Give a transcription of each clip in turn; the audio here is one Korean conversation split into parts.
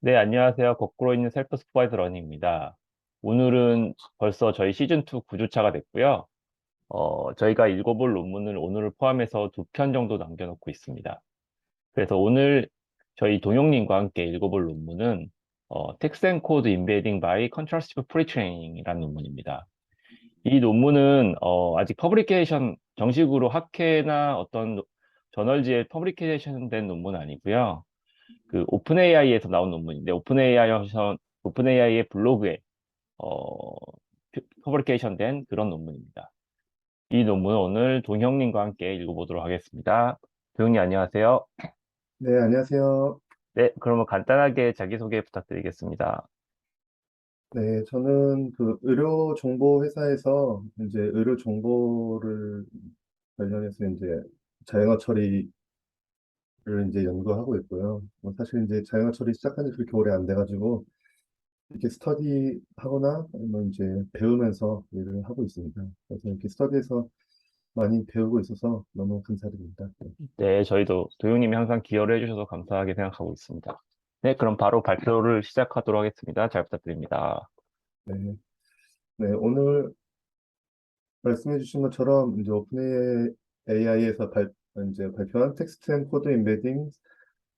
네, 안녕하세요. 거꾸로 있는 셀프 슈퍼바이저 러닝입니다. 오늘은 벌써 저희 시즌2 9주차가 됐고요. 저희가 읽어볼 논문을 오늘을 포함해서 2편 정도 남겨놓고 있습니다. 그래서 오늘 저희 동영님과 함께 읽어볼 논문은 Text and Code Embedding by Contrastive Pre-training이라는 논문입니다. 이 논문은 아직 퍼블리케이션, 정식으로 학회나 어떤 저널지에 퍼블리케이션 된 논문은 아니고요. 그 오픈AI에서 나온 논문인데 오픈AI의 블로그에 어, 퍼블리케이션 된 그런 논문입니다. 이 논문은 오늘 동형님과 함께 읽어보도록 하겠습니다. 동형님 안녕하세요. 네, 안녕하세요. 네, 그러면 간단하게 자기소개 부탁드리겠습니다. 네, 저는 그 의료 정보 회사에서 이제 의료 정보를 관련해서 이제 자연어 처리를 이제 연구하고 있고요. 사실 이제 자연어 처리 시작한 지 그렇게 오래 안 돼가지고 이렇게 스터디 하거나 아니면 이제 배우면서 일을 하고 있습니다. 그래서 이렇게 스터디에서 많이 배우고 있어서 너무 감사드립니다. 네, 저희도 동형님이 항상 기여를 해주셔서 감사하게 생각하고 있습니다. 네, 그럼 바로 발표를 시작하도록 하겠습니다. 잘 부탁드립니다. 네, 네, 오늘 말씀해 주신 것처럼 이제 오픈 AI에서 이제 발표한 텍스트 앤 코드 임베딩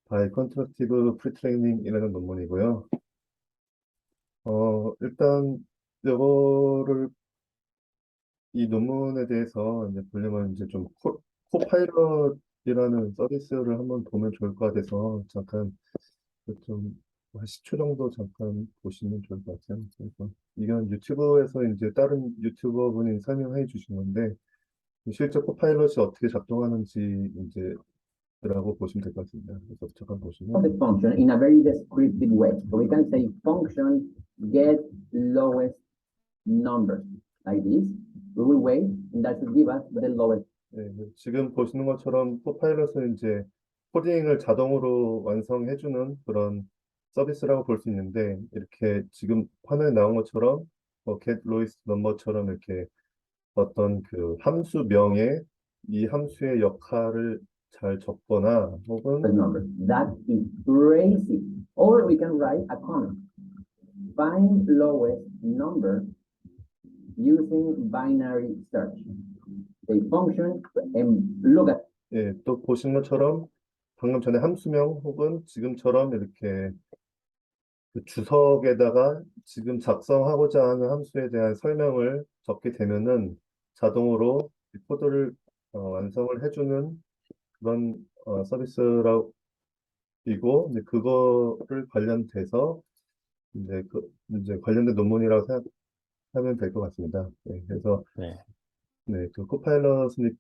바이 컨트럭티브 프리트레이닝이라는 논문이고요. 일단 이거를 이 논문에 대해서 이제 보려면 이제 좀 코파일럿이라는 서비스를 한번 보면 좋을 것 같아서 잠깐 좀한 10초 정도 잠깐 보시면 좋을 것 같아요. 그래서 이건 유튜브에서 이제 다른 유튜버 분이 설명해 주신 건데 실제 코파일럿이 어떻게 작동하는지 이제 라고 보시면 될 것 같습니다. 그래서 잠깐 보시면 the function in a very descriptive way. So we can say function get lowest number like this. We will wait and that will give us the lowest. 네, 지금 보시는 것처럼 코파일럿은 이제 코딩을 자동으로 완성해주는 그런 서비스라고 볼 수 있는데 이렇게 지금 화면에 나온 것처럼 get lowest number처럼 이렇게 어떤 그 함수명에 이 함수의 역할을 잘 적거나 혹은 Number. That is crazy. Or we can write a comment. Find lowest number using binary search. The function and look at 예, 또 보신 것처럼 방금 전에 함수명 혹은 지금처럼 이렇게 그 주석에다가 지금 작성하고자 하는 함수에 대한 설명을 적게 되면은 자동으로 이 코드를 완성을 해주는 그런 서비스라고 이고 이제 그거를 관련돼서 이제 관련된 논문이라고 생각하면 될 것 같습니다. 네, 그래서 네. 네, 그 코파일럿은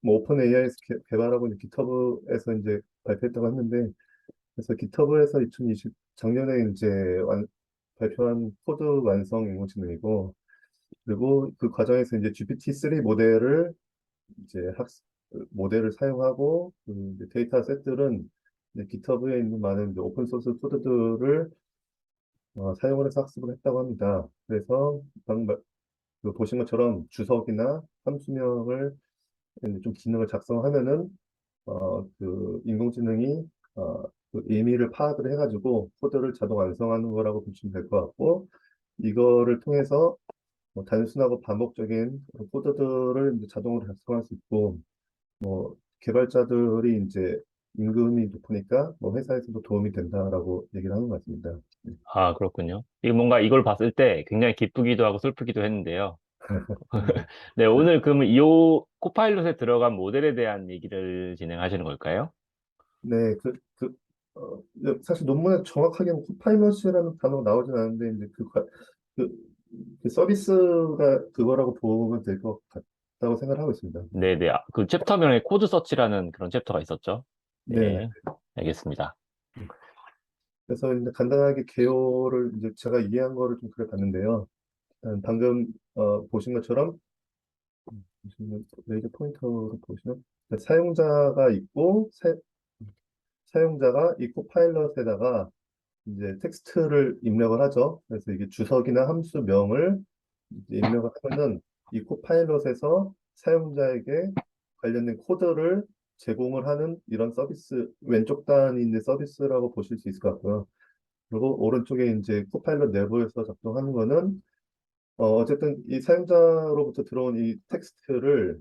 뭐 오픈 AI에서 개발하고 이제 GitHub에서 이제 발표했다고 했는데 그래서 GitHub에서 2020 작년에 이제 발표한 코드 완성 인공지능이고 그리고 그 과정에서 이제 GPT-3 모델을 이제 모델을 사용하고 그 이제 데이터 셋들은 이제 GitHub에 있는 많은 이제 오픈 소스 코드들을 사용을 해서 학습을 했다고 합니다. 그래서 방금 그 보신 것처럼 주석이나 함수명을 이제 좀 기능을 작성하면은 그 인공지능이 그 의미를 파악을 해가지고 코드를 자동 완성하는 거라고 보시면 될 것 같고 이거를 통해서 뭐 단순하고 반복적인 그런 코드들을 이제 자동으로 작성할 수 있고 뭐 개발자들이 이제 임금이 높으니까 뭐 회사에서도 도움이 된다라고 얘기를 하는 것 같습니다. 아, 그렇군요. 이거 뭔가 이걸 봤을 때 굉장히 기쁘기도 하고 슬프기도 했는데요. 네, 오늘 그러면 이 코파일럿에 들어간 모델에 대한 얘기를 진행하시는 걸까요? 네, 사실 논문에 정확하게 코파일럿이라는 단어가 나오진 않는데, 이제 그, 그 서비스가 그거라고 보면 될 것 같다고 생각을 하고 있습니다. 네네. 그 챕터명에 코드 서치라는 그런 챕터가 있었죠. 네네. 네, 알겠습니다. 그래서 이제 간단하게 개요를 이제 제가 이해한 거를 좀 그래 봤는데요. 방금 보신 것처럼 보시면 레이저 포인터로 보시면 사용자가 있고 사용자가 이 코파일럿에다가 이제 텍스트를 입력을 하죠. 그래서 이게 주석이나 함수명을 이제 입력을 하면은 이 코파일럿에서 사용자에게 관련된 코드를 제공을 하는 이런 서비스, 왼쪽 단이 이제 서비스라고 보실 수 있을 것 같고요. 그리고 오른쪽에 이제 코파일럿 내부에서 작동하는 거는 어쨌든 이 사용자로부터 들어온 이 텍스트를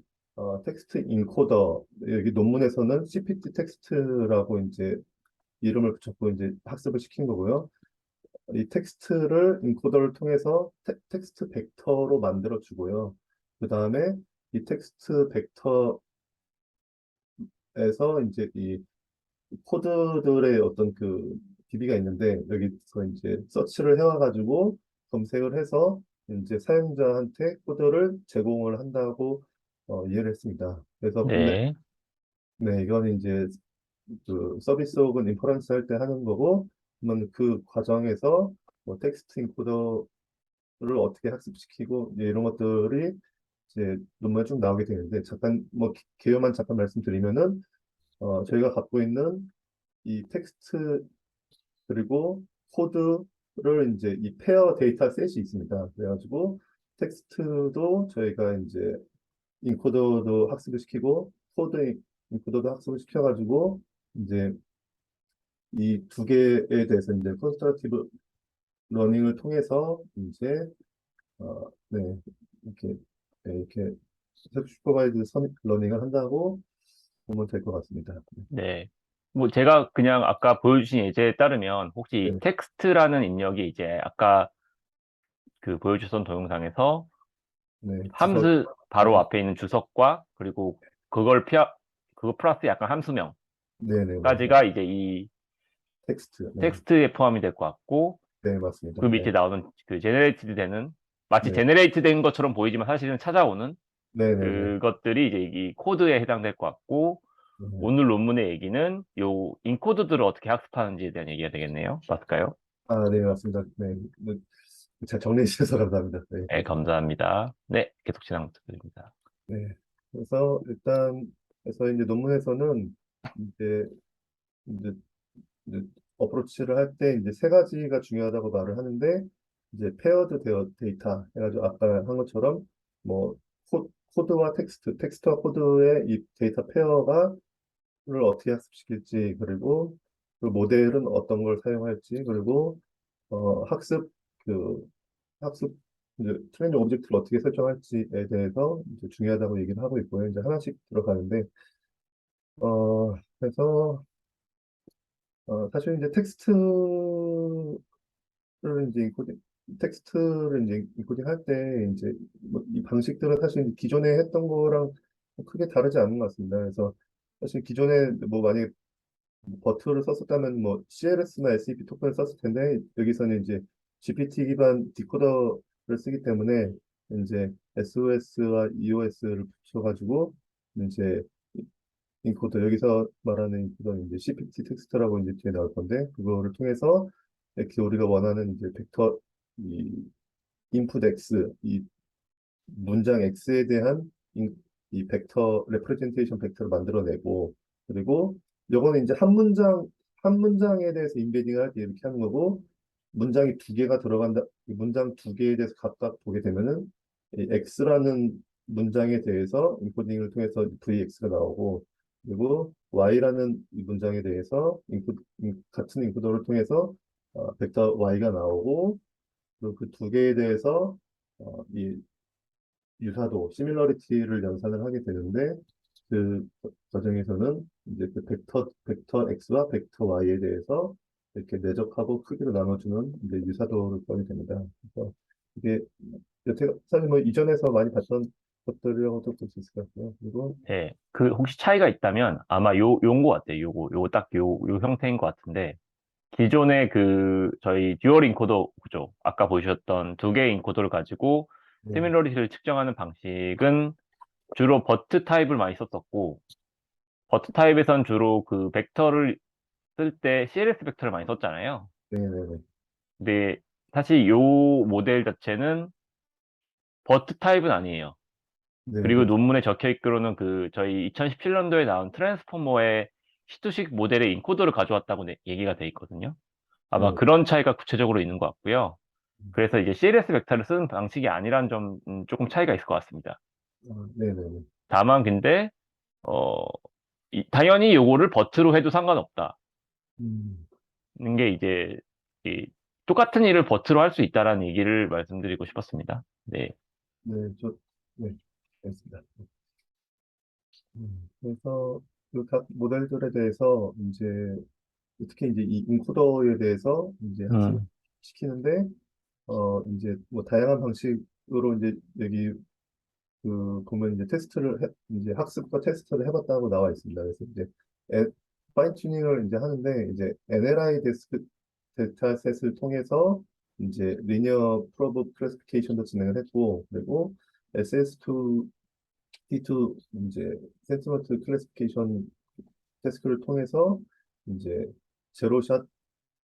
텍스트 인코더, 여기 논문에서는 CPT 텍스트라고 이제 이름을 붙였고 이제 학습을 시킨 거고요. 이 텍스트를 인코더를 통해서 텍스트 벡터로 만들어 주고요. 그 다음에 이 텍스트 벡터에서 이제 이 코드들의 어떤 그 DB가 있는데 여기서 이제 서치를 해와가지고 검색을 해서 이제 사용자한테 코드를 제공을 한다고 이해를 했습니다. 그래서 근데 네, 네, 이거는 이제 그 서비스 혹은 인퍼런스 할 때 하는 거고, 그러면 그 과정에서 뭐 텍스트 인코더를 어떻게 학습시키고 이제 이런 것들이 이제 논문에 쭉 나오게 되는데, 잠깐 뭐 개요만 잠깐 말씀드리면은 저희가 갖고 있는 이 텍스트 그리고 코드를 이제 이 페어 데이터 셋이 있습니다. 그래가지고 텍스트도 저희가 이제 인코더도 학습을 시키고 코드 인코더도 학습을 시켜가지고 이제 이 두 개에 대해서 이제 컨스트럭티브 러닝을 통해서 이제 네, 이렇게 네, 이렇게 슈퍼바이즈 러닝을 한다고 보면 될 것 같습니다. 네. 뭐 제가 그냥 아까 보여주신 예제에 따르면 혹시 이 네, 텍스트라는 입력이 이제 아까 그 보여주셨던 동영상에서 네, 주석, 함수 바로 앞에 있는 주석과 그리고 그걸 그거 플러스 약간 함수명까지가 네, 네, 네, 네. 이제 이 텍스트, 네, 텍스트에 포함이 될 것 같고 네, 맞습니다. 그 밑에 네, 나오는 그 제너레이티드 되는 마치 네, 제너레이트 된 것처럼 보이지만 사실은 찾아오는 네, 네, 네. 그것들이 이제 이 코드에 해당될 것 같고 네. 오늘 논문의 얘기는 요 인코드들을 어떻게 학습하는지에 대한 얘기가 되겠네요. 맞을까요? 아, 네, 맞습니다. 네, 잘 정리해 주셔서 감사합니다. 네, 네, 감사합니다. 네, 계속 진행 부탁드립니다. 네. 그래서 일단 그래서 이제 논문에서는 이제 이제, 이제 어프로치를 할 때 이제 세 가지가 중요하다고 말을 하는데 이제 페어드 데이터 해가지고 아까 한 것처럼 뭐 코드와 텍스트와 코드의 이 데이터 페어가 를 어떻게 학습시킬지 그리고 그 모델은 어떤 걸 사용할지 그리고 학습 그 학습 이제 트레이닝 오브젝트를 어떻게 설정할지에 대해서 이제 중요하다고 얘기를 하고 있고요. 이제 하나씩 들어가는데 그래서 사실 이제 텍스트를 이제 인코딩 할 때 이제 뭐이 방식들은 사실 기존에 했던 거랑 크게 다르지 않은 것 같습니다. 그래서 사실 기존에 뭐 만약에 버트를 썼었다면 뭐 CLS나 SEP 토큰을 썼을 텐데 여기서는 이제 GPT 기반 디코더를 쓰기 때문에 이제 SOS와 EOS를 붙여가지고 이제 인코더 여기서 말하는 인코더는 이제 CPT 텍스트라고 이제 뒤에 나올 건데 그거를 통해서 이렇게 우리가 원하는 이제 벡터 이 인풋 X 이 문장 X에 대한 이 벡터 레프레젠테이션 벡터를 만들어내고 그리고 요거는 이제 한 문장에 대해서 인베딩을 할 때 이렇게 하는 거고 문장이 두 개가 들어간다 이 문장 두 개에 대해서 각각 보게 되면은 이 X라는 문장에 대해서 인코딩을 통해서 VX가 나오고 그리고 Y라는 이 문장에 대해서 같은 인코더를 통해서 벡터 Y가 나오고 그리고 그 두 개에 대해서 이 유사도, 시밀러리티를 연산을 하게 되는데 그 과정에서는 이제 그 벡터 X와 벡터 Y에 대해서 이렇게 내적하고 크기로 나눠주는 이제 유사도를 구하게 됩니다. 그래서 이게 여태 사실 뭐 이전에서 많이 봤던 것들이라고도 볼 수 있을 것 같고요. 그리고 네, 그 혹시 차이가 있다면 아마 요건 것 같아요. 요거 딱 요 형태인 것 같은데 기존의 그 저희 듀얼 인코더 구조 아까 보셨던 두 개의 인코더를 가지고 네, 시밀러리티를 측정하는 방식은 주로 버트 타입을 많이 썼었고 버트 타입에선 주로 그 벡터를 쓸 때 CLS 벡터를 많이 썼잖아요. 네, 네, 네, 근데 사실 요 모델 자체는 버트 타입은 아니에요. 네, 그리고 그렇죠. 논문에 적혀 있기로는 그 저희 2017년도에 나온 트랜스포머의 시투식 모델의 인코더를 가져왔다고 얘기가 돼 있거든요. 아마 네, 그런 차이가 구체적으로 있는 것 같고요. 그래서 이제 CLS 벡터를 쓰는 방식이 아니란 점 조금 차이가 있을 것 같습니다. 네, 네, 네. 다만 근데 어 당연히 요거를 버트로 해도 상관없다는 음, 게 이제 이 똑같은 일을 버트로 할 수 있다라는 얘기를 말씀드리고 싶었습니다. 네. 네, 네, 알겠습니다. 그래서 그 각 모델들에 대해서 이제 특히 이제 이 인코더에 대해서 이제 학습을 음, 시키는데 이제 뭐 다양한 방식으로 이제 여기 그 보면 이제 이제 학습과 테스트를 해봤다고 나와 있습니다. 그래서 이제 파인 튜닝을 이제 하는데 이제 NLI 데이터셋을 통해서 이제 리니어 프로브 클래시피케이션도 진행을 했고 그리고 SS2 T2 이제 센티먼트 클래시피케이션 태스크를 통해서 이제 제로샷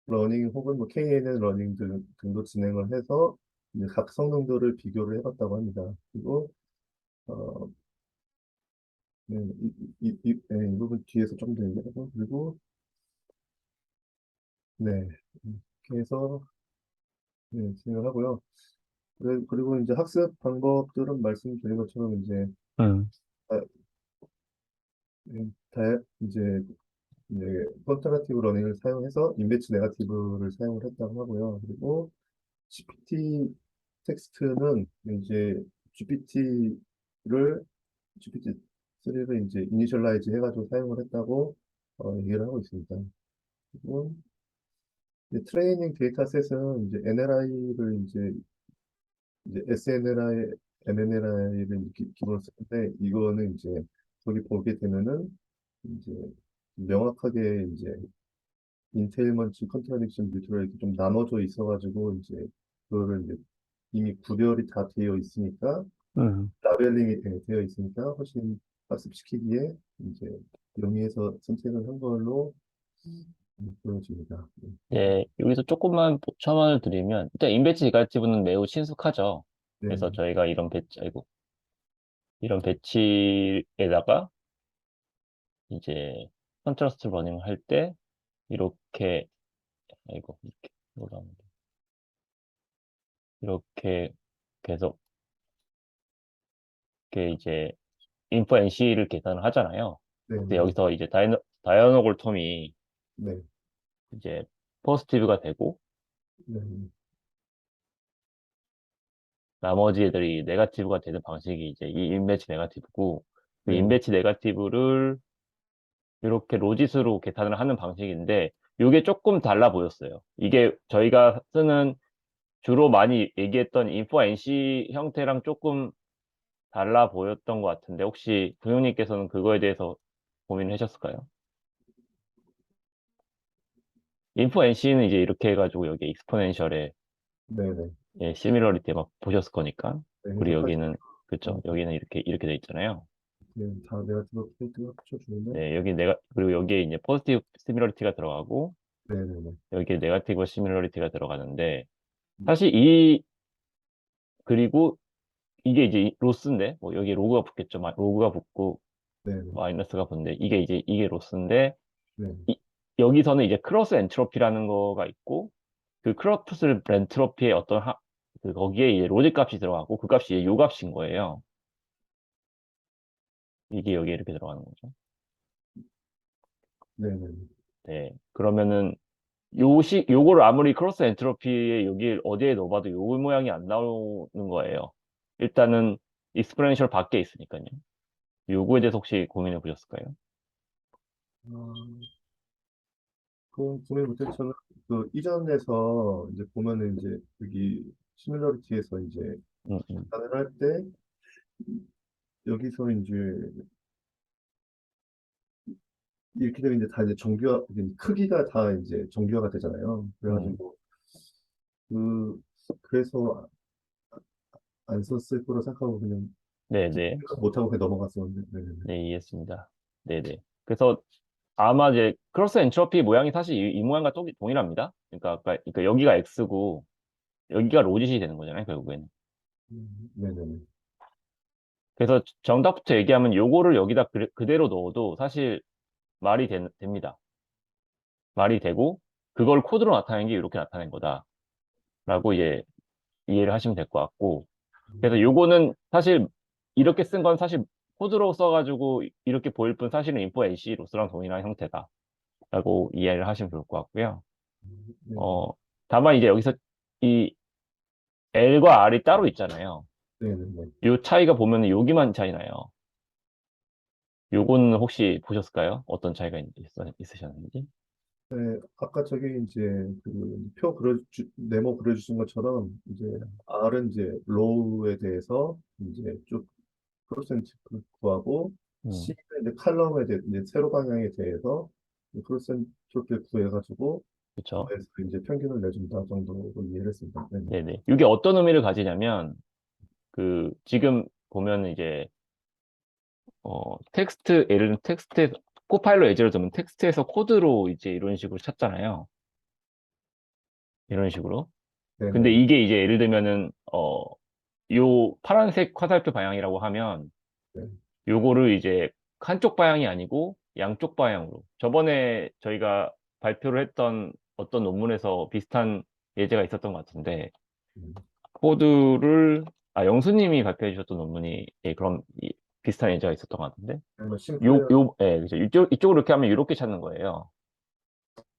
러닝 혹은 뭐 KNN 러닝 등도 진행을 해서 이제 각 성능들을 비교를 해봤다고 합니다. 그리고 어, 네, 이 부분 뒤에서 좀 더 얘기하고 그리고 네 이렇게 해서 네, 진행을 하고요. 그리고 이제 학습 방법들은 말씀드린 것처럼 이제 음, 다, 이제 alternative 러닝을 사용해서 인베치 네거티브를 사용을 했다고 하고요. 그리고 GPT 텍스트는 이제 GPT-3를 이제 이니셜라이즈 해가지고 사용을 했다고 얘기를 하고 있습니다. 그리고 이제 트레이닝 데이터셋은 이제 NLI를 이제 SNLI, MNLI를 기본으로 쓰는데 이거는 이제 거기 보게 되면은 이제 명확하게 이제 인테일먼트, 컨트라딕션, 뉴트럴 이렇게 좀 나눠져 있어가지고 이제 그거를 이제 이미 구별이 다 되어 있으니까 음. 라벨링이 되어 있으니까 훨씬 학습시키기에 이제 용이해서 선택을 한 걸로 보여집니다. 네, 네, 여기서 조금만 첨언을 드리면, 일단 인배치 이갈티브는 매우 친숙하죠. 네, 그래서 저희가 이런 배치에다가 이제 컨트라스트 러닝을 할 때, 이렇게, 이렇게, 올라오는 데 이렇게 계속, 이렇게 이제, 인포 NC를 계산을 하잖아요. 네, 근데 여기서 이제 다이어노글 텀이 네, 이제 포지티브가 되고, 네, 나머지 애들이 네거티브가 되는 방식이 이제 이 인배치 네거티브고, 그 네, 인배치 네거티브를 이렇게 로짓으로 계산을 하는 방식인데, 이게 조금 달라 보였어요. 이게 저희가 쓰는 주로 많이 얘기했던 인포 NC 형태랑 조금 달라 보였던 것 같은데, 혹시 부용님께서는 그거에 대해서 고민을 하셨을까요? 인포 NC는 이제 이렇게 해가지고 여기 익스포넨셜에 네, 네, 예, 시밀러리티 막 보셨을 거니까. 네, 그리고 해석하죠. 여기는, 그쵸. 여기는 이렇게 돼 있잖아요. 네, 다 네거티브 플레이트가 붙여주는데 네, 그리고 여기에 이제 포지티브 시밀러리티가 들어가고, 네, 네, 네, 여기에 네거티브 시밀러리티가 들어가는데, 음, 사실 그리고 이게 이제 로스인데, 뭐 여기 로그가 붙겠죠. 로그가 붙고, 네, 네, 마이너스가 붙는데, 이게 로스인데, 네, 이- 여기서는 이제 크로스 엔트로피라는 거가 있고, 그 크로스 엔트로피의 거기에 이제 로직 값이 들어가고, 그 값이 이제 요 값인 거예요. 이게 여기에 이렇게 들어가는 거죠. 네, 네, 네. 그러면은, 요거를 아무리 크로스 엔트로피에 여기 어디에 넣어봐도 요 모양이 안 나오는 거예요. 일단은, 익스포넨셜 밖에 있으니까요. 요거에 대해서 혹시 고민해 보셨을까요? 어, 그 구매 못했지만 그 이전에서 이제 보면은 이제 여기 시뮬러리티에서 이제 음, 음. 계산을 할 때 여기서 이제 이렇게 되면 이제 다 이제 이제 크기가 다 이제 정규화가 되잖아요. 음. 그래가지고 그래서 안 썼을 거로 생각하고 그냥 네네. 생각 못하고 그냥 넘어갔었는데 네, 네, 네, 이해했습니다. 네네. 그래서 아마 이제 크로스 엔트로피 모양이 사실 이 모양과 동일합니다. 그러니까 여기가 X고 여기가 로짓이 되는 거잖아요, 결국에는. 네, 네, 네. 그래서 정답부터 얘기하면 요거를 여기다 그대로 넣어도 사실 됩니다. 말이 되고 그걸 코드로 나타낸 게 이렇게 나타낸 거다라고 이제 이해를 하시면 될 것 같고 그래서 요거는 사실 이렇게 쓴 건 사실 코드로 써가지고 이렇게 보일 뿐 사실은 인포 NC 로스랑 동일한 형태다라고 이해를 하시면 좋을 것 같고요. 네, 어, 다만 이제 여기서 이 L과 R이 따로 있잖아요. 네네네. 요 차이가 보면 여기만 차이 나요. 요거는 혹시 보셨을까요? 어떤 차이가 있으셨는지? 네, 아까 저기 이제 그표 네모 그려주신 것처럼 이제 R은 이제 로우에 대해서 이제 쭉 크로스앤 구하고 음, C는 이제 칼럼에 대해 이제 세로 방향에 대해서 크로스앤 를 구해가지고 그렇죠. 더해서 이제 평균을 내준다 정도로 이해를 했습니다. 네. 네네. 이게 어떤 의미를 가지냐면 지금 보면 이제 예를 들면 텍스트에 코파일럿 예제를 들면 텍스트에서 코드로 이제 이런 식으로 찾잖아요. 이런 식으로. 근데 네네네. 이게 이제 예를 들면은 요 파란색 화살표 방향이라고 하면 네. 요거를 이제 한쪽 방향이 아니고 양쪽 방향으로. 저번에 저희가 발표를 했던 어떤 논문에서 비슷한 예제가 있었던 것 같은데 음, 코드를 영수님이 발표해 주셨던 논문이 그런 비슷한 예제가 있었던 것 같은데 뭐 싱플레어 그죠. 이쪽으로 이렇게 하면 이렇게 찾는 거예요.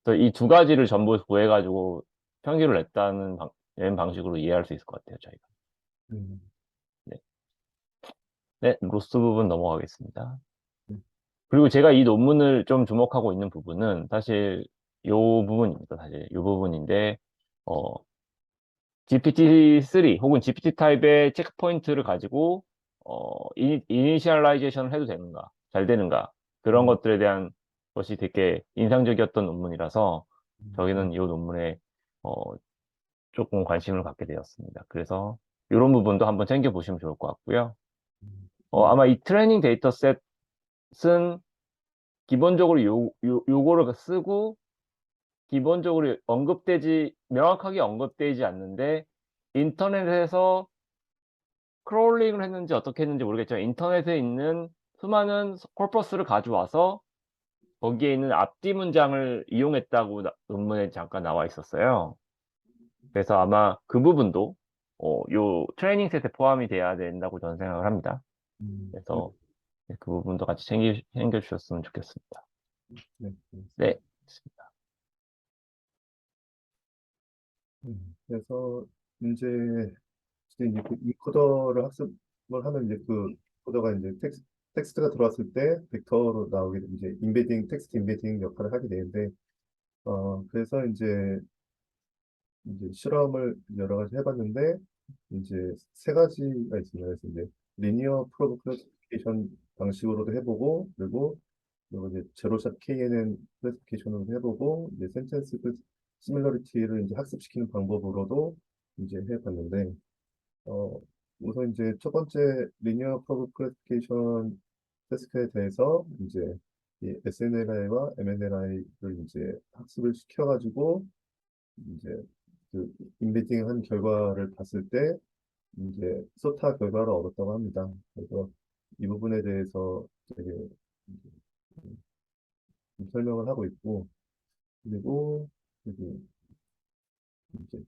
그래서 이 두 가지를 전부 구해가지고 평균을 낸 방식으로 이해할 수 있을 것 같아요, 저희가. 음, 네. 네, 로스 부분 넘어가겠습니다. 음, 그리고 제가 이 논문을 좀 주목하고 있는 부분은 사실 요 부분입니다. 사실 요 부분인데, 어, GPT-3 혹은 GPT 타입의 체크포인트를 가지고, 이니셜라이제이션을 해도 되는가, 잘 되는가, 그런 음, 것들에 대한 것이 되게 인상적이었던 논문이라서 음, 저희는 이 논문에, 어, 조금 관심을 갖게 되었습니다. 그래서 이런 부분도 한번 챙겨보시면 좋을 것 같고요. 아마 이 트레이닝 데이터셋은 기본적으로 요거를 쓰고 기본적으로 명확하게 언급되지 않는데 인터넷에서 크롤링을 했는지 어떻게 했는지 모르겠지만 인터넷에 있는 수많은 코퍼스를 가져와서 거기에 있는 앞뒤 문장을 이용했다고 논문에 잠깐 나와 있었어요. 그래서 아마 그 부분도 요 트레이닝 셋에 포함이 돼야 된다고 저는 생각을 합니다. 네, 그래서 그 부분도 같이 챙겨주셨으면 좋겠습니다. 네, 네. 그래서 이제 이제 그 이코더를 학습을 하면 이제 그 코더가 이제 텍스트가 들어왔을 때 벡터로 나오게 이제 텍스트 인베딩 역할을 하게 되는데 그래서 이제 실험을 여러 가지 해봤는데 이제 세 가지가 있습니다. 그래서 이제 리니어 프로브 클래시피케이션 방식으로도 해보고 그리고 이제 제로샷 KNN 클래시피케이션으로 해보고 이제 센텐스 시밀러리티를 이제 학습시키는 방법으로도 이제 해봤는데 어, 우선 이제 첫 번째 리니어 프로브 클래시피케이션 태스크에 대해서 이제 이 SNLI와 MNLI를 이제 학습을 시켜가지고 이제 그 인베딩 한 결과를 봤을 때 이제 소타 결과를 얻었다고 합니다. 그래서 이 부분에 대해서 되게 좀 설명을 하고 있고 그리고 이제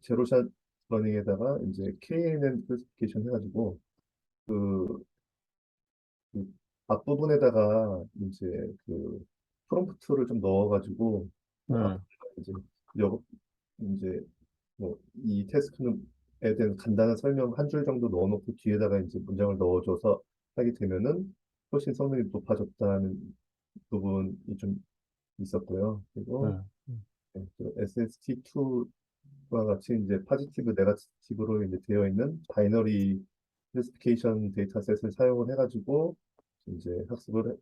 제로샷 러닝에다가 이제 KNN 클래시피케이션 해가지고 그, 그 앞부분에다가 이제 그 프롬프트를 좀 넣어가지고 앞 음, 이제 여 이제 뭐 이 태스크에 대한 간단한 설명 한 줄 정도 넣어놓고 뒤에다가 이제 문장을 넣어줘서 하게 되면은 훨씬 성능이 높아졌다는 부분이 좀 있었고요. 그리고 음, 음, SST2와 같이 이제 파지티브, 네거티브로 이제 되어 있는 바이너리 클래시피케이션 데이터셋을 사용을 해가지고 이제 학습을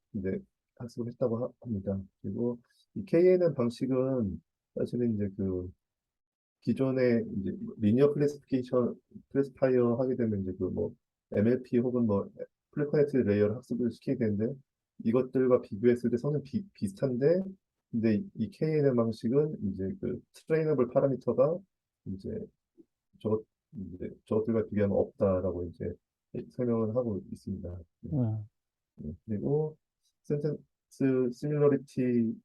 했다고 합니다. 그리고 이 KNN 방식은 사실은 이제 그 기존의 이제 리니어 클래시파이어 하게 되면 이제 그 뭐 MLP 혹은 뭐 프리커넥트 레이어를 학습을 시키게 되는데 이것들과 비교했을 때 성능 비슷한데 근데 이 KNN 방식은 이제 그 트레이너블 파라미터가 이제 저것 이제 저것들과 비교하면 없다라고 이제 설명을 하고 있습니다. 네. 음, 그리고 센텐스 시밀러리티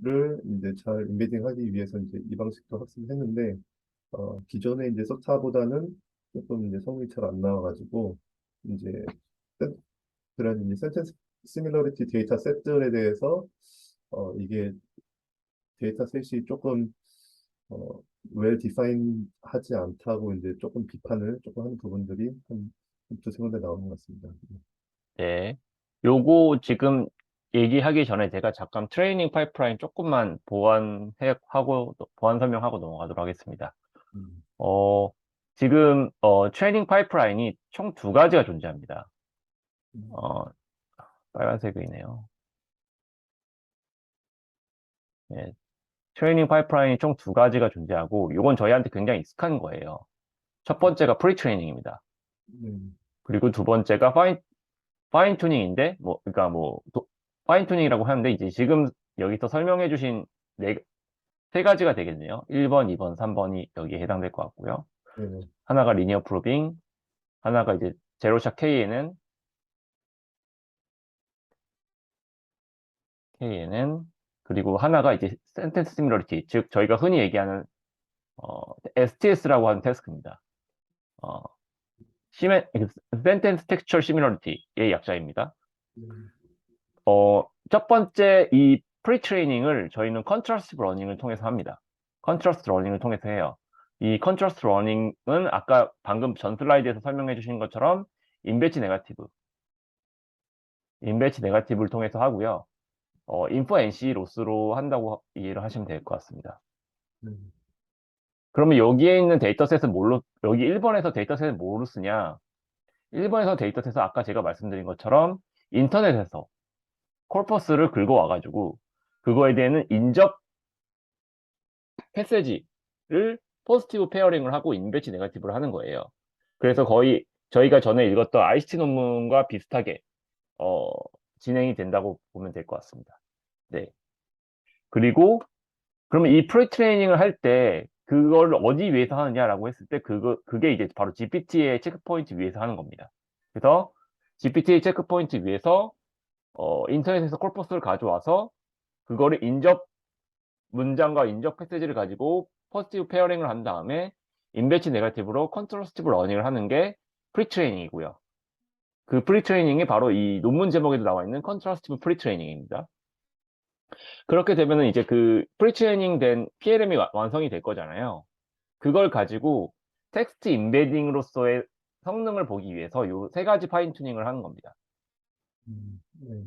를 이제 잘 인베딩하기 위해서 이제 이 방식도 학습을 했는데 기존의 이제 서타보다는 조금 이제 성능이 잘 안 나와가지고 이제 그런 이제 센텐스 시밀러리티 데이터 셋들에 대해서 이게 데이터 셋이 조금 어, well defined 하지 않다고 이제 조금 비판을 조금 하는 부분들이 한 두세 군데 나오는 것 같습니다. 네. 요거 지금 얘기하기 전에 제가 잠깐 트레이닝 파이프라인 조금만 보완 설명하고 넘어가도록 하겠습니다. 음, 어, 지금, 트레이닝 파이프라인이 총 두 가지가 존재합니다. 음, 어, 빨간색이네요. 네. 트레이닝 파이프라인이 총 두 가지가 존재하고, 요건 저희한테 굉장히 익숙한 거예요. 첫 번째가 프리 트레이닝입니다. 그리고 두 번째가 파인 튜닝인데, 그러니까 파인 튜닝이라고 하는데, 이제 지금 여기서 설명해 주신 세 가지가 되겠네요. 1번, 2번, 3번이 여기에 해당될 것 같고요. 네, 하나가 리니어 프로빙, 하나가 이제 제로샷 KNN, 그리고 하나가 이제 센텐스 시뮬러리티, 즉 저희가 흔히 얘기하는 STS라고 하는 태스크입니다. 어, 센텐스 텍스처 시뮬러리티의 약자입니다. 음, 첫 번째 이 프리 트레이닝을 저희는 컨트라스트 러닝을 통해서 합니다. 컨트라스트 러닝을 통해서 해요. 이 컨트라스트 러닝은 아까 방금 전 슬라이드에서 설명해 주신 것처럼 인배치 네거티브를 통해서 하고요. 인포 NC 로스로 한다고 이해를 하시면 될 것 같습니다. 음, 그러면 여기에 있는 데이터셋은 여기 1번에서 데이터셋은 뭐로 쓰냐? 1번에서 데이터셋은 아까 제가 말씀드린 것처럼 인터넷에서 콜퍼스를 긁어와가지고 그거에 대한 인적 패세지를 포지티브 페어링을 하고 인배치 네거티브를 하는 거예요. 그래서 거의 저희가 전에 읽었던 ICT 논문과 비슷하게 진행이 된다고 보면 될 것 같습니다. 네. 그리고 그러면 이 프리 트레이닝을 할 때 그걸 어디 위해서 하느냐라고 했을 때 그게 이제 바로 GPT의 체크포인트 위에서 하는 겁니다. 그래서 GPT의 체크포인트 위에서 인터넷에서 콜퍼스를 가져와서 그거를 문장과 인적 패키지를 가지고 포지티브 페어링을 한 다음에 인배치 네거티브로 컨트러스티브 러닝을 하는 게 프리 트레이닝이고요. 그 프리 트레이닝이 바로 이 논문 제목에도 나와 있는 컨트러스티브 프리 트레이닝입니다. 그렇게 되면은 이제 그 프리 트레이닝 된 PLM이 완성이 될 거잖아요. 그걸 가지고 텍스트 임베딩으로서의 성능을 보기 위해서 이 세 가지 파인 튜닝을 하는 겁니다. 네,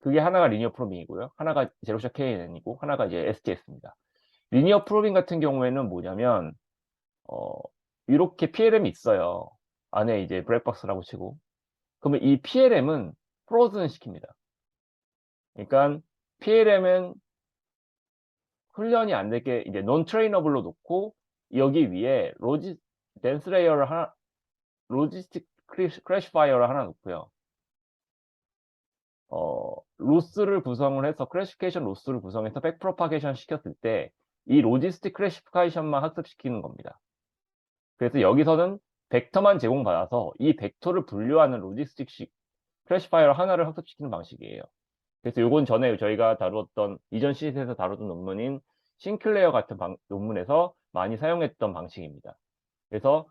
그게 하나가 리니어 프로빙이고요. 하나가 제로샷 KNN이고 하나가 이제 STS입니다. 리니어 프로빙 같은 경우에는 뭐냐면 어, 이렇게 PLM이 있어요. 안에 이제 블랙박스라고 치고. 그러면 이 PLM은 프로즈는 시킵니다. 그러니까 PLM은 훈련이 안 되게 이제 논 트레이너블로 놓고 여기 위에 덴스 레이어를 로지스틱 크래시파이어를 하나 놓고요. 로스를 구성을 해서 클래시피케이션 로스를 구성해서 백프로파게이션 시켰을 때 이 로지스틱 클래시피케이션만 학습시키는 겁니다. 그래서 여기서는 벡터만 제공받아서 이 벡터를 분류하는 로지스틱 클래시파이어 하나를 학습시키는 방식이에요. 그래서 요건 전에 저희가 다루었던 이전 시리즈에서 다루던 논문인 싱클레어 같은 논문에서 많이 사용했던 방식입니다. 그래서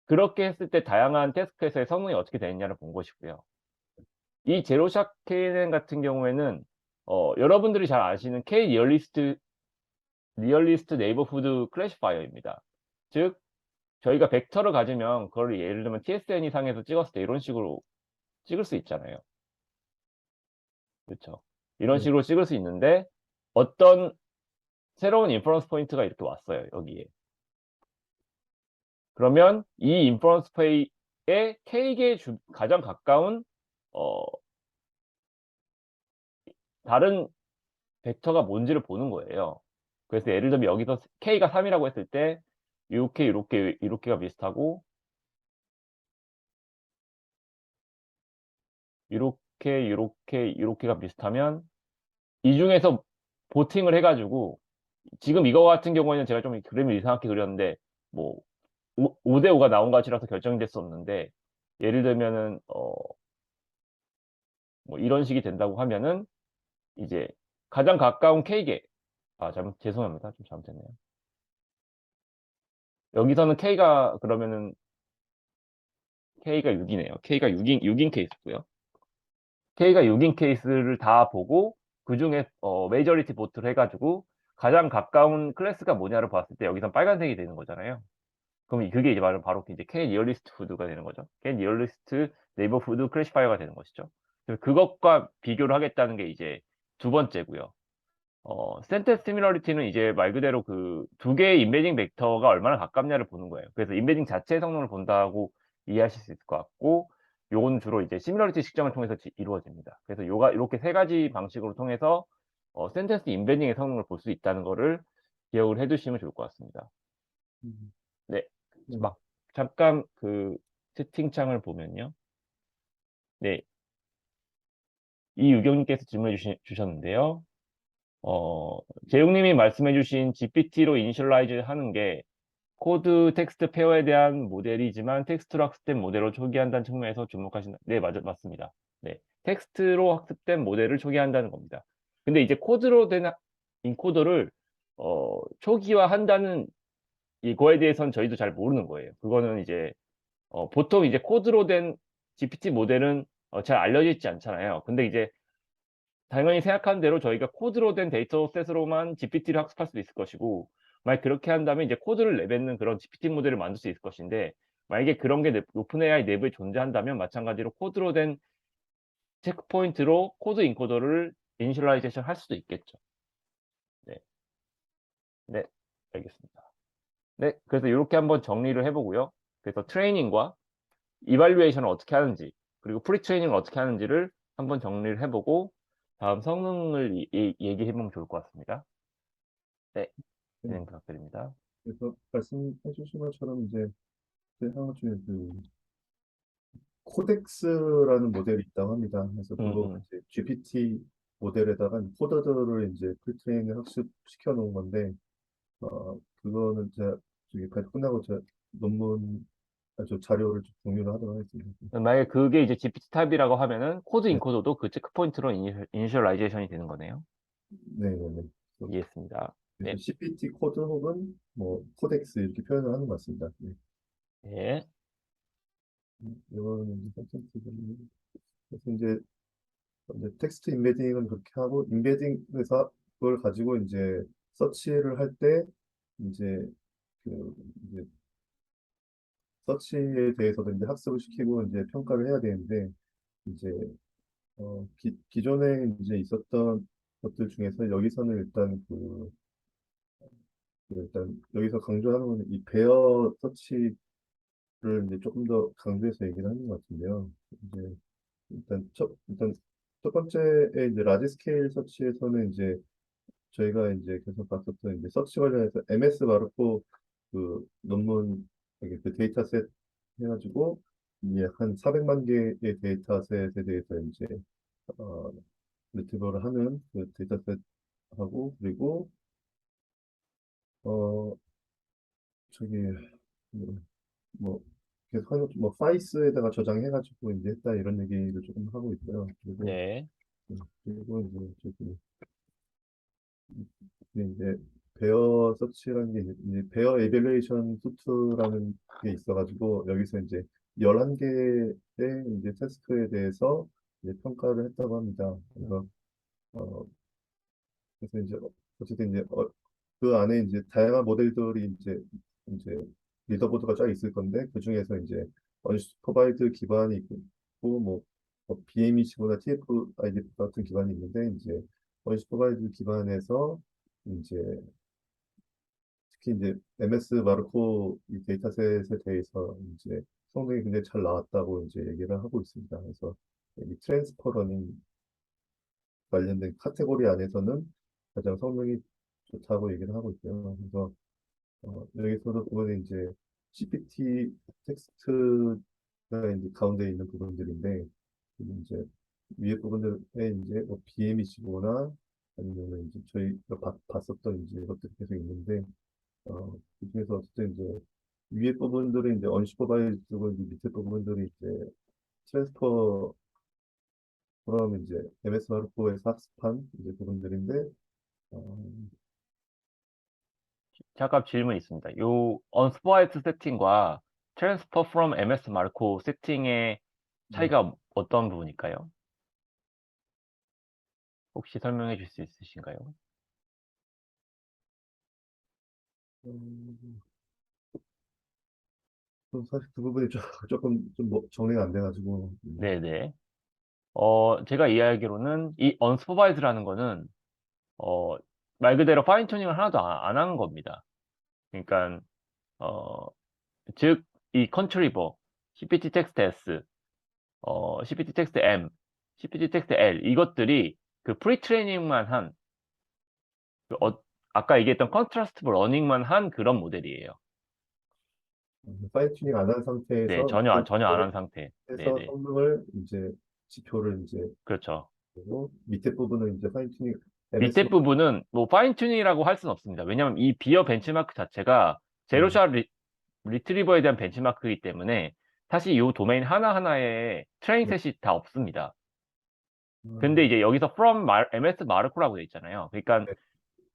그렇게 했을 때 다양한 태스크에서의 성능이 어떻게 되느냐를 본 것이고요. 이 제로샷 KNN 같은 경우에는 여러분들이 잘 아시는 K 리얼리스트 네이버후드 클래시파이어입니다. 즉 저희가 벡터를 가지면 그걸 예를 들면 TSN 이상에서 찍었을 때 이런 식으로 찍을 수 있잖아요. 그렇죠? 이런 네, 식으로 찍을 수 있는데 어떤 새로운 인퍼런스 포인트가 이렇게 왔어요. 여기에. 그러면 이 인퍼런스 페이에 K계에 가장 가까운 어, 다른 벡터가 뭔지를 보는 거예요. 그래서 예를 들면 여기서 K가 3이라고 했을 때 이렇게가 비슷하고 이렇게가 비슷하면 이 중에서 보팅을 해가지고 지금 이거 같은 경우에는 제가 좀 그림을 이상하게 그렸는데 뭐 5대 5가 나온 가치라서 결정될 수 없는데 예를 들면은 뭐 이런 식이 된다고 하면은 이제 가장 가까운 K계 죄송합니다. 좀 잘못했네요. 여기서는 그러면은 K가 6이네요. K가 6인 케이스고요. K가 6인 케이스를 다 보고 그 중에 메이저리티 보트를 해가지고 가장 가까운 클래스가 뭐냐를 봤을 때 여기선 빨간색이 되는 거잖아요. 그럼 그게 이제 바로 이제 K nearest food가 되는 거죠. K nearest neighborhood classifier가 되는 것이죠. 그래서 그것과 비교를 하겠다는 게 이제 두 번째고요. sentence similarity는 이제 말 그대로 그 두 개의 인베딩 벡터가 얼마나 가깝냐를 보는 거예요. 그래서 인베딩 자체의 성능을 본다고 이해하실 수 있을 것 같고, 요건 주로 이제 시뮬러리티 측정을 통해서 이루어집니다. 그래서 요가 이렇게 세 가지 방식으로 통해서 센텐스 인베딩의 성능을 볼 수 있다는 거를 기억을 해 두시면 좋을 것 같습니다. 음, 네. 네. 막 잠깐 그 채팅창을 보면요. 네. 이유경님께서 질문해 주셨는데요. 재용님이 말씀해 주신 GPT로 이니셜라이즈 하는 게 코드 텍스트 페어에 대한 모델이지만 텍스트로 학습된 모델로 초기화한다는 측면에서 주목하신다. 네, 맞습니다. 네. 텍스트로 학습된 모델을 초기화한다는 겁니다. 근데 이제 코드로 된 인코더를 초기화한다는 이거에 대해서는 저희도 잘 모르는 거예요. 그거는 이제 보통 이제 코드로 된 GPT 모델은 잘 알려져 있지 않잖아요. 근데 이제 당연히 생각한 대로 저희가 코드로 된 데이터셋으로만 GPT를 학습할 수도 있을 것이고, 만약 그렇게 한다면 이제 코드를 내뱉는 그런 GPT 모델을 만들 수 있을 것인데, 만약에 그런 게 오픈AI 내부에 존재한다면 마찬가지로 코드로 된 체크포인트로 코드 인코더를 이니셜라이제이션 할 수도 있겠죠. 네. 네. 알겠습니다. 네. 그래서 이렇게 한번 정리를 해보고요. 그래서 트레이닝과 이발루에이션을 어떻게 하는지, 그리고 프리 트레이닝을 어떻게 하는지를 한번 정리를 해보고 다음 성능을 얘기해보면 좋을 것 같습니다. 네, 진행 부탁드립니다. 그래서 말씀해 주신 것처럼 이제 하나 중에 그 코덱스라는 모델이 있다고 합니다. 그래서 그거 이제 GPT 모델에다가 코드들을 이제 프리트레이닝 학습시켜 놓은 건데, 그거는 제가 저기까지 끝나고 제 논문, 저 자료를 좀 공유를 하도록 하겠습니다. 만약에 그게 이제 GPT 타입이라고 하면은 코드 네, 인코더도 그 체크포인트로 이니셜라이제이션이 되는 거네요. 네, 네. 네. 이해했습니다. 그래서 네, CPT 코드 혹은 뭐 코덱스 이렇게 표현을 하는 것 같습니다. 네. 네, 이거는 이제 컨텐츠는 그래서 이제 텍스트 인베딩은 그렇게 하고 인베딩에서 그걸 가지고 이제 서치를 할 때 이제 그 이제 서치에 대해서도 이제 학습을 시키고 이제 평가를 해야 되는데 이제 기존에 이제 있었던 것들 중에서 여기서는 일단 일단 여기서 강조하는 건 이 베어 서치를 이제 조금 더 강조해서 얘기를 하는 것 같은데요. 이제 일단 첫 번째에 이제 라지 스케일 서치에서는 이제 저희가 이제 계속 봤었던 이제 서치 관련해서 MS 마르코 그 논문 여기 그 데이터셋 해가지고 이제 한 400만 개의 데이터셋에 대해서 이제 어, 리트버를 하는 그 데이터셋하고 그리고 어 저기 뭐, 뭐 계속 하는 뭐 파이스에다가 저장해가지고 이제 했다 이런 얘기를 조금 하고 있고요. 그리고 네, 그리고 이제 저기 이제 베어 서치라는 게 이제 베어 에밸루에이션 수트라는 게 있어가지고 여기서 이제 11개의 이제 태스크에 대해서 이제 평가를 했다고 합니다. 어, 그래서 이제 어쨌든 이제 그 안에 이제 다양한 모델들이 이제 리더보드가 쫙 있을 건데 그 중에서 이제 언슈퍼바이드 기반이 있고 뭐 BMEC보다 TF-ID 같은 기반이 있는데 이제 언슈퍼바이드 기반에서 이제 특히 이제 MS 마르코 이 데이터셋에 대해서 이제 성능이 굉장히 잘 나왔다고 이제 얘기를 하고 있습니다. 그래서 이 트랜스퍼 러닝 관련된 카테고리 안에서는 가장 성능이 좋다고 얘기를 하고 있고요. 그래서 여기서도 보면 이제 GPT 텍스트가 이제 가운데 있는 부분들인데 이제 위에 부분들에 이제 뭐 BM이시거나 아니면 이제 저희가 봤었던 이제 것들이 계속 있는데 그중에서 어쨌든 이제 위에 부분들이 이제 언슈퍼바이즈고 이제 밑에 부분들이 이제 트랜스퍼 그럼 이제 MS 마르코에서 학습한 이제 부분들인데 어, 잠깐 질문 있습니다. 요 unsupervised 세팅과 transfer from MS 마르코 세팅의 네. 차이가 어떤 부분일까요? 혹시 설명해 줄 수 있으신가요? 음, 사실 그 부분이 조금 좀 정리가 안 돼가지고. 네네. 제가 이해하기로는 이 unsupervised라는 거는 어, 말 그대로 파인 튜닝을 하나도 안 한 겁니다. 그러니까 어, 즉 이 컨트리버, CPT 텍스트 S, CPT 텍스트 M, CPT 텍스트 L 이것들이 그 프리 트레이닝만 한 그 아까 얘기했던 컨트라스트 러닝만 한 그런 모델이에요. 파인 튜닝 안 한 네, 상태에서 전혀 안 한 상태. 해서 네네. 성능을 이제 지표를 이제 그렇죠. 보고 밑에 부분은 이제 파인 튜닝 MS 밑에 부분은 뭐 파인 튜닝이라고 할 수는 없습니다. 왜냐하면 이 비어 벤치마크 자체가 제로샷 리트리버에 대한 벤치마크이기 때문에 사실 이 도메인 하나하나에 트레이닝 셋이 다 없습니다. 근데 이제 여기서 from MS 마르코라고 되어 있잖아요. 그러니까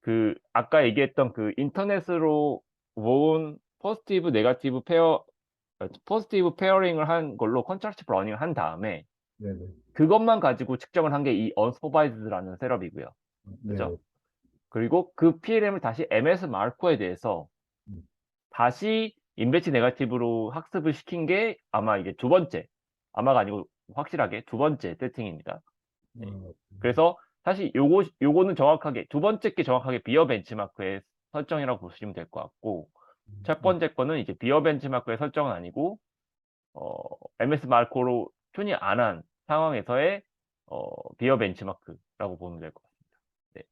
그 아까 얘기했던 그 인터넷으로 모은 포지티브 페어링을 한 걸로 컨트라스트 러닝을 한 다음에 네네. 그것만 가지고 측정을 한 게 이 unsupervised라는 셋업이고요. 네네. 그죠? 그리고 그 PLM을 다시 MS 마르코에 대해서 음. 다시 인베치 네거티브로 학습을 시킨 게 아마 이게 두 번째, 아마가 아니고 확실하게 두 번째 세팅입니다. 네. 어, 그래서 사실 요거는 정확하게 두 번째 게 정확하게 비어 벤치마크의 설정이라고 보시면 될 것 같고 첫 번째 거는 이제 비어 벤치마크의 설정은 아니고 어, MS 마르코로 튜닝 안 한 상황에서의 비어 벤치마크라고 보면 될 것 같습니다. 네.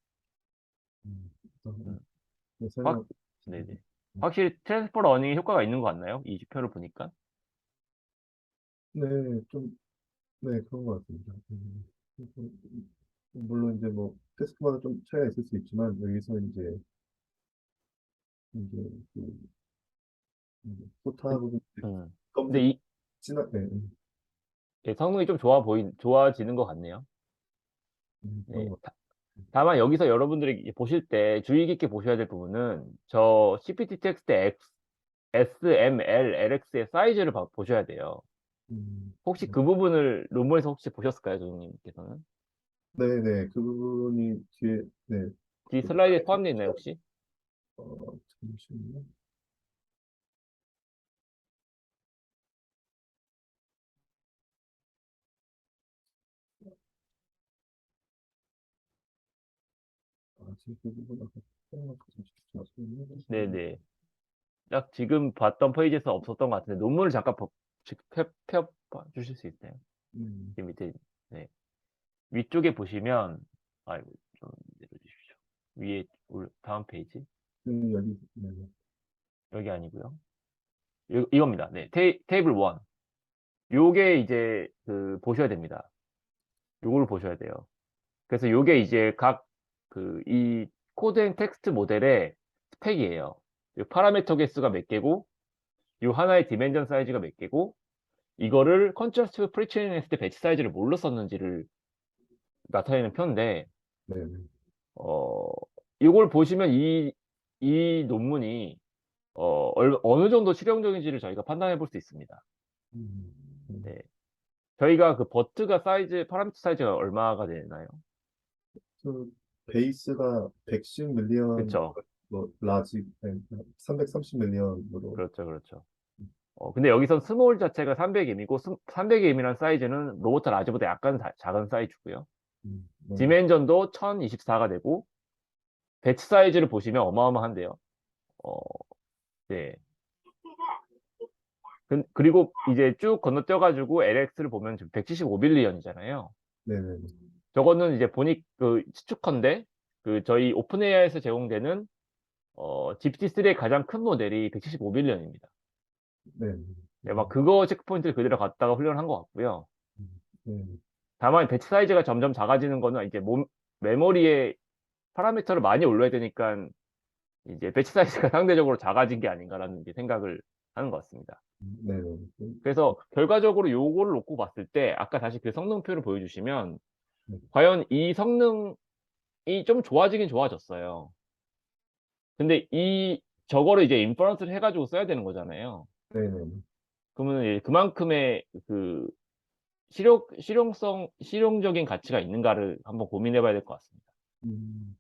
음, 음. 네, 확, 설명. 네네. 확실히 트랜스퍼 러닝에 효과가 있는 것 같나요? 이 지표를 보니까. 네, 좀, 네, 그런 것 같습니다. 물론 이제 뭐 테스트마다 좀 차이가 있을 수 있지만 여기서 이제 그 포타 부분 음. 근데 검색 이 네, 예, 성능이 좀 좋아지는 것 같네요. 네. 그런 것 다만 여기서 여러분들이 이제 보실 때 주의 깊게 보셔야 될 부분은 저 CPT 텍스트 S, M, L, LX의 사이즈를 보셔야 돼요. 혹시 네, 그 부분을 논문에서 혹시 보셨을까요, 조님께서는? 네, 네, 그 부분이 뒤에 네, 이 그 슬라이드에 슬라이드 포함되어 있나요, 혹시? 잠시만요. 지금 그 부분 아까 네네. 딱 지금 봤던 페이지에서 없었던 것 같은데 논문을 잠깐 펴 주실 수 있나요? 음, 이 밑에 네. 위쪽에 보시면 아이고 좀 내려주십시오. 위에 다음 페이지 여기 네, 여기 아니고요. 이겁니다. 네, 테이블 1. 요게 이제 그 보셔야 됩니다. 요거를 보셔야 돼요. 그래서 요게 이제 각 그 이 코드 앤 텍스트 모델의 스펙이에요. 요 파라미터 개수가 몇 개고 요 하나의 디멘전 사이즈가 몇 개고 이거를 컨트라스트 프리트레이닝 했을 때 배치 사이즈를 뭘로 썼는지를 나타내는 표인데 네, 네. 어 이걸 보시면 이 논문이 어느 정도 실용적인지를 저희가 판단해 볼 수 있습니다. 음, 음. 네. 저희가 그 버트가 파라미터 사이즈가 얼마가 되나요? 그 베이스가 110 밀리언, 그쵸. 뭐 라지 330 밀리언으로. 그렇죠, 그렇죠. 근데 여기선 스몰 자체가 300M이고 300M이라는 사이즈는 로보트 라지보다 약간 작은 사이즈고요. 네, 디멘전도 1024가 되고 배치 사이즈를 보시면 어마어마한데요. 어, 네. 그리고 이제 쭉 건너뛰어가지고 LX를 보면 지금 175빌리언이잖아요. 네, 네, 저거는 이제 추측컨대 저희 오픈 AI에서 제공되는 GPT-3의 가장 큰 모델이 175빌리언입니다. 네, 네, 막 그거 체크포인트를 그대로 갖다가 훈련한 것 같고요. 네, 다만 배치 사이즈가 점점 작아지는 거는 이제 메모리에 파라미터를 많이 올려야 되니까 이제 배치 사이즈가 상대적으로 작아진 게 아닌가라는 이제 생각을 하는 것 같습니다. 네, 그래서 결과적으로 요거를 놓고 봤을 때 아까 다시 그 성능표를 보여주시면 네, 과연 이 성능이 좀 좋아지긴 좋아졌어요. 근데 저거를 이제 인퍼런스를 해가지고 써야 되는 거잖아요. 네, 네, 그러면 이제 그만큼의 그 실용적인 가치가 있는가를 한번 고민해 봐야 될 것 같습니다. 음,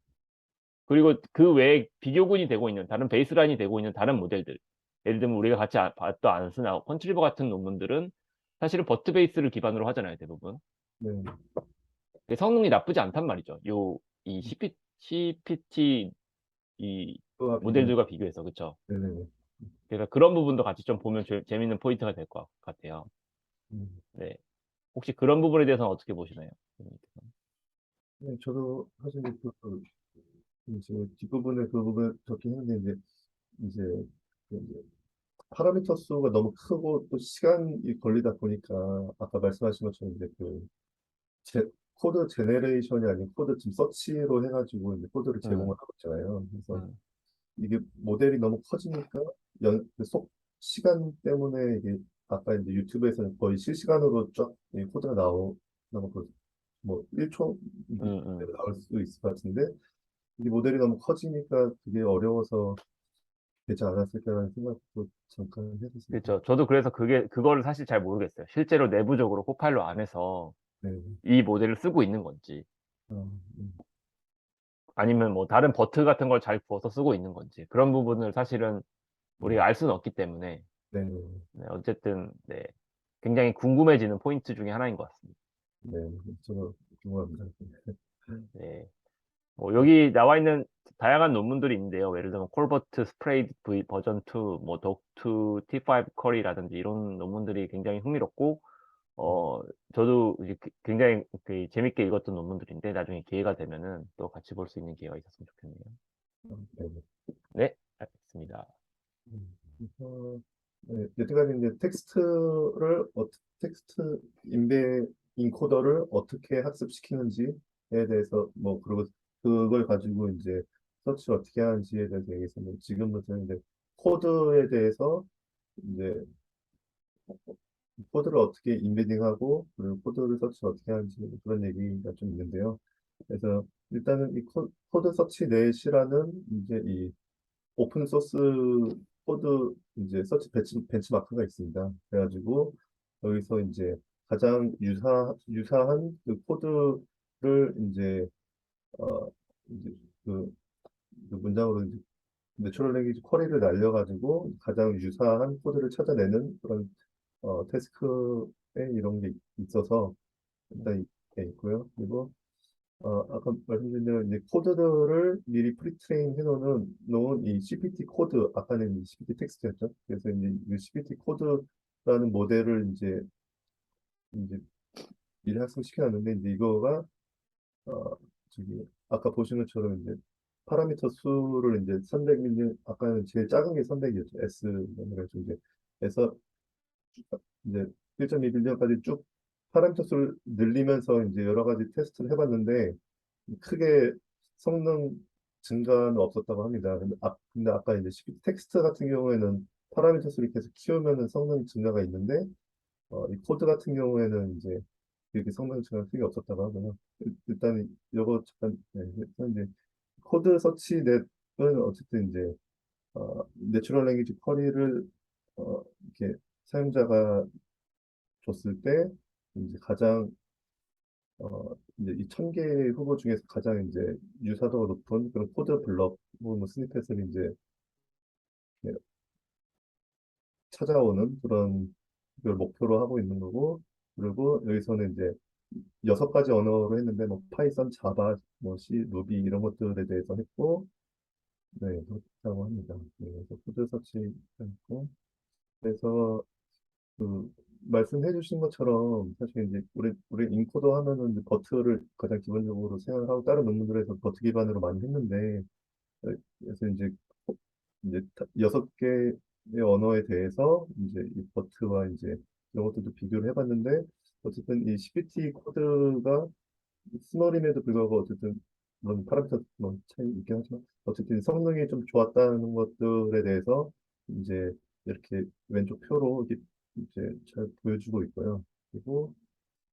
그리고 그 외에 비교군이 되고 있는 다른 베이스라인이 되고 있는 다른 모델들. 예를 들면 우리가 같이 봤던 안스나 컨트리버 같은 논문들은 사실은 버트 베이스를 기반으로 하잖아요, 대부분. 네, 근데 성능이 나쁘지 않단 말이죠. 이 CPT 이 그거와 모델들과 비교해서, 그쵸? 네네. 그래서 그런 부분도 같이 좀 보면 재밌는 포인트가 될 것 같아요. 음. 네. 혹시 그런 부분에 대해서는 어떻게 보시나요? 네, 저도 사실 이제 뒷부분에 그 부분 적긴 했는데 이제 이제 파라미터 수가 너무 크고 또 시간이 걸리다 보니까 아까 말씀하신 것처럼 이제 제, 코드 제네레이션이 아닌 코드 지금 서치로 해가지고 이제 코드를 제공을 음, 하고 있잖아요. 그래서 음, 이게 모델이 너무 커지니까 시간 때문에 이게 아까 이제 유튜브에서는 거의 실시간으로 쫙이 코드가 나오는 뭐 1초 음. 나올 수 있을 것 같은데 이 모델이 너무 커지니까 그게 어려워서 되지 않았을까라는 생각도 잠깐 해봤습니다. 그렇죠. 저도 그래서 그거를 사실 잘 모르겠어요. 실제로 내부적으로 코파일럿 안에서 네. 이 모델을 쓰고 있는 건지, 아, 아니면 뭐 다른 버트 같은 걸 잘 구워서 쓰고 있는 건지, 그런 부분을 사실은 우리가 알 수는 없기 때문에, 네. 네, 어쨌든, 네, 굉장히 궁금해지는 포인트 중에 하나인 것 같습니다. 네. 저도 궁금합니다. 네. 여기 나와 있는 다양한 논문들이 있는데요. 예를 들면 콜버트 스프레이드 버전 2, 뭐 독2 T5 쿼리라든지 이런 논문들이 굉장히 흥미롭고, 저도 이제 굉장히 재밌게 읽었던 논문들인데 나중에 기회가 되면은 또 같이 볼 수 있는 기회가 있었으면 좋겠네요. 네. 네, 알겠습니다. 그래서 여태까지 이제 텍스트 인코더를 어떻게 학습시키는지에 대해서 뭐 그리고 그걸 가지고 이제 서치를 어떻게 하는지에 대해서 얘기했었는데 지금부터는 이제 코드에 대해서 이제 코드를 어떻게 인베딩하고 그리고 코드를 서치 어떻게 하는지 그런 얘기가 좀 있는데요. 그래서 일단은 이 코드 서치 넷이라는 이제 이 오픈 소스 코드 이제 서치 벤치마크가 있습니다. 그래가지고 여기서 이제 가장 유사한 그 코드를 이제 그, 그 문장으로 이제 내추럴 랭귀지 쿼리를 날려가지고 가장 유사한 코드를 찾아내는 그런 태스크에 이런 게 있어서 일단 이게 있고요. 그리고 아까 말씀드린 대로 이제 코드들을 미리 프리트레인 해놓은 이 CPT 코드, 아까는 이 CPT 텍스트였죠. 그래서 이제 이 CPT 코드라는 모델을 이제 미리 학습시켜놨는데 이제 이거가 어, 아까 보신 것처럼 이제 파라미터 수를 이제 300 아까는 제일 작은 게 300이었죠. S 그래서 이제 에서 이제 1.2 빌리언까지 쭉 파라미터 수를 늘리면서 이제 여러 가지 테스트를 해봤는데 크게 성능 증가는 없었다고 합니다. 근데 아까 이제 텍스트 같은 경우에는 파라미터 수를 계속 키우면은 성능 증가가 있는데 이 코드 같은 경우에는 이제 이렇게 성능 증가가 크게 없었다고 하고요. 일단 이거 잠깐 일단 이제 코드 서치 넷은 어쨌든 이제 내추럴 랭귀지 쿼리를 이렇게 사용자가 줬을 때 이제 가장 이제 이 1000개 후보 중에서 가장 이제 유사도가 높은 그런 코드 블럭 혹은 뭐 스니펫을 이제 이렇게 찾아오는 그런 걸 목표로 하고 있는 거고 그리고 여기서는 이제 6가지 언어로 했는데 뭐 파이썬, 자바, 뭐 C, 루비 이런 것들에 대해서 했고 네 그렇다고 합니다. 네, 그래서 코드 서치 했고 그래서 그 말씀해 주신 것처럼 사실 이제 우리 인코더 하면은 이제 버트를 가장 기본적으로 생각을 하고 다른 논문들에서 버트 기반으로 많이 했는데 그래서 이제 6개의 언어에 대해서 이제 이 버트와 이제 이런 것들도 비교를 해봤는데 어쨌든 이 CPT 코드가 스몰임에도 불구하고 어쨌든 물론 파라미터 뭐 차이 있긴 하지만 어쨌든 성능이 좀 좋았다는 것들에 대해서 이제 이렇게 왼쪽 표로 이렇게 이제 잘 보여주고 있고요. 그리고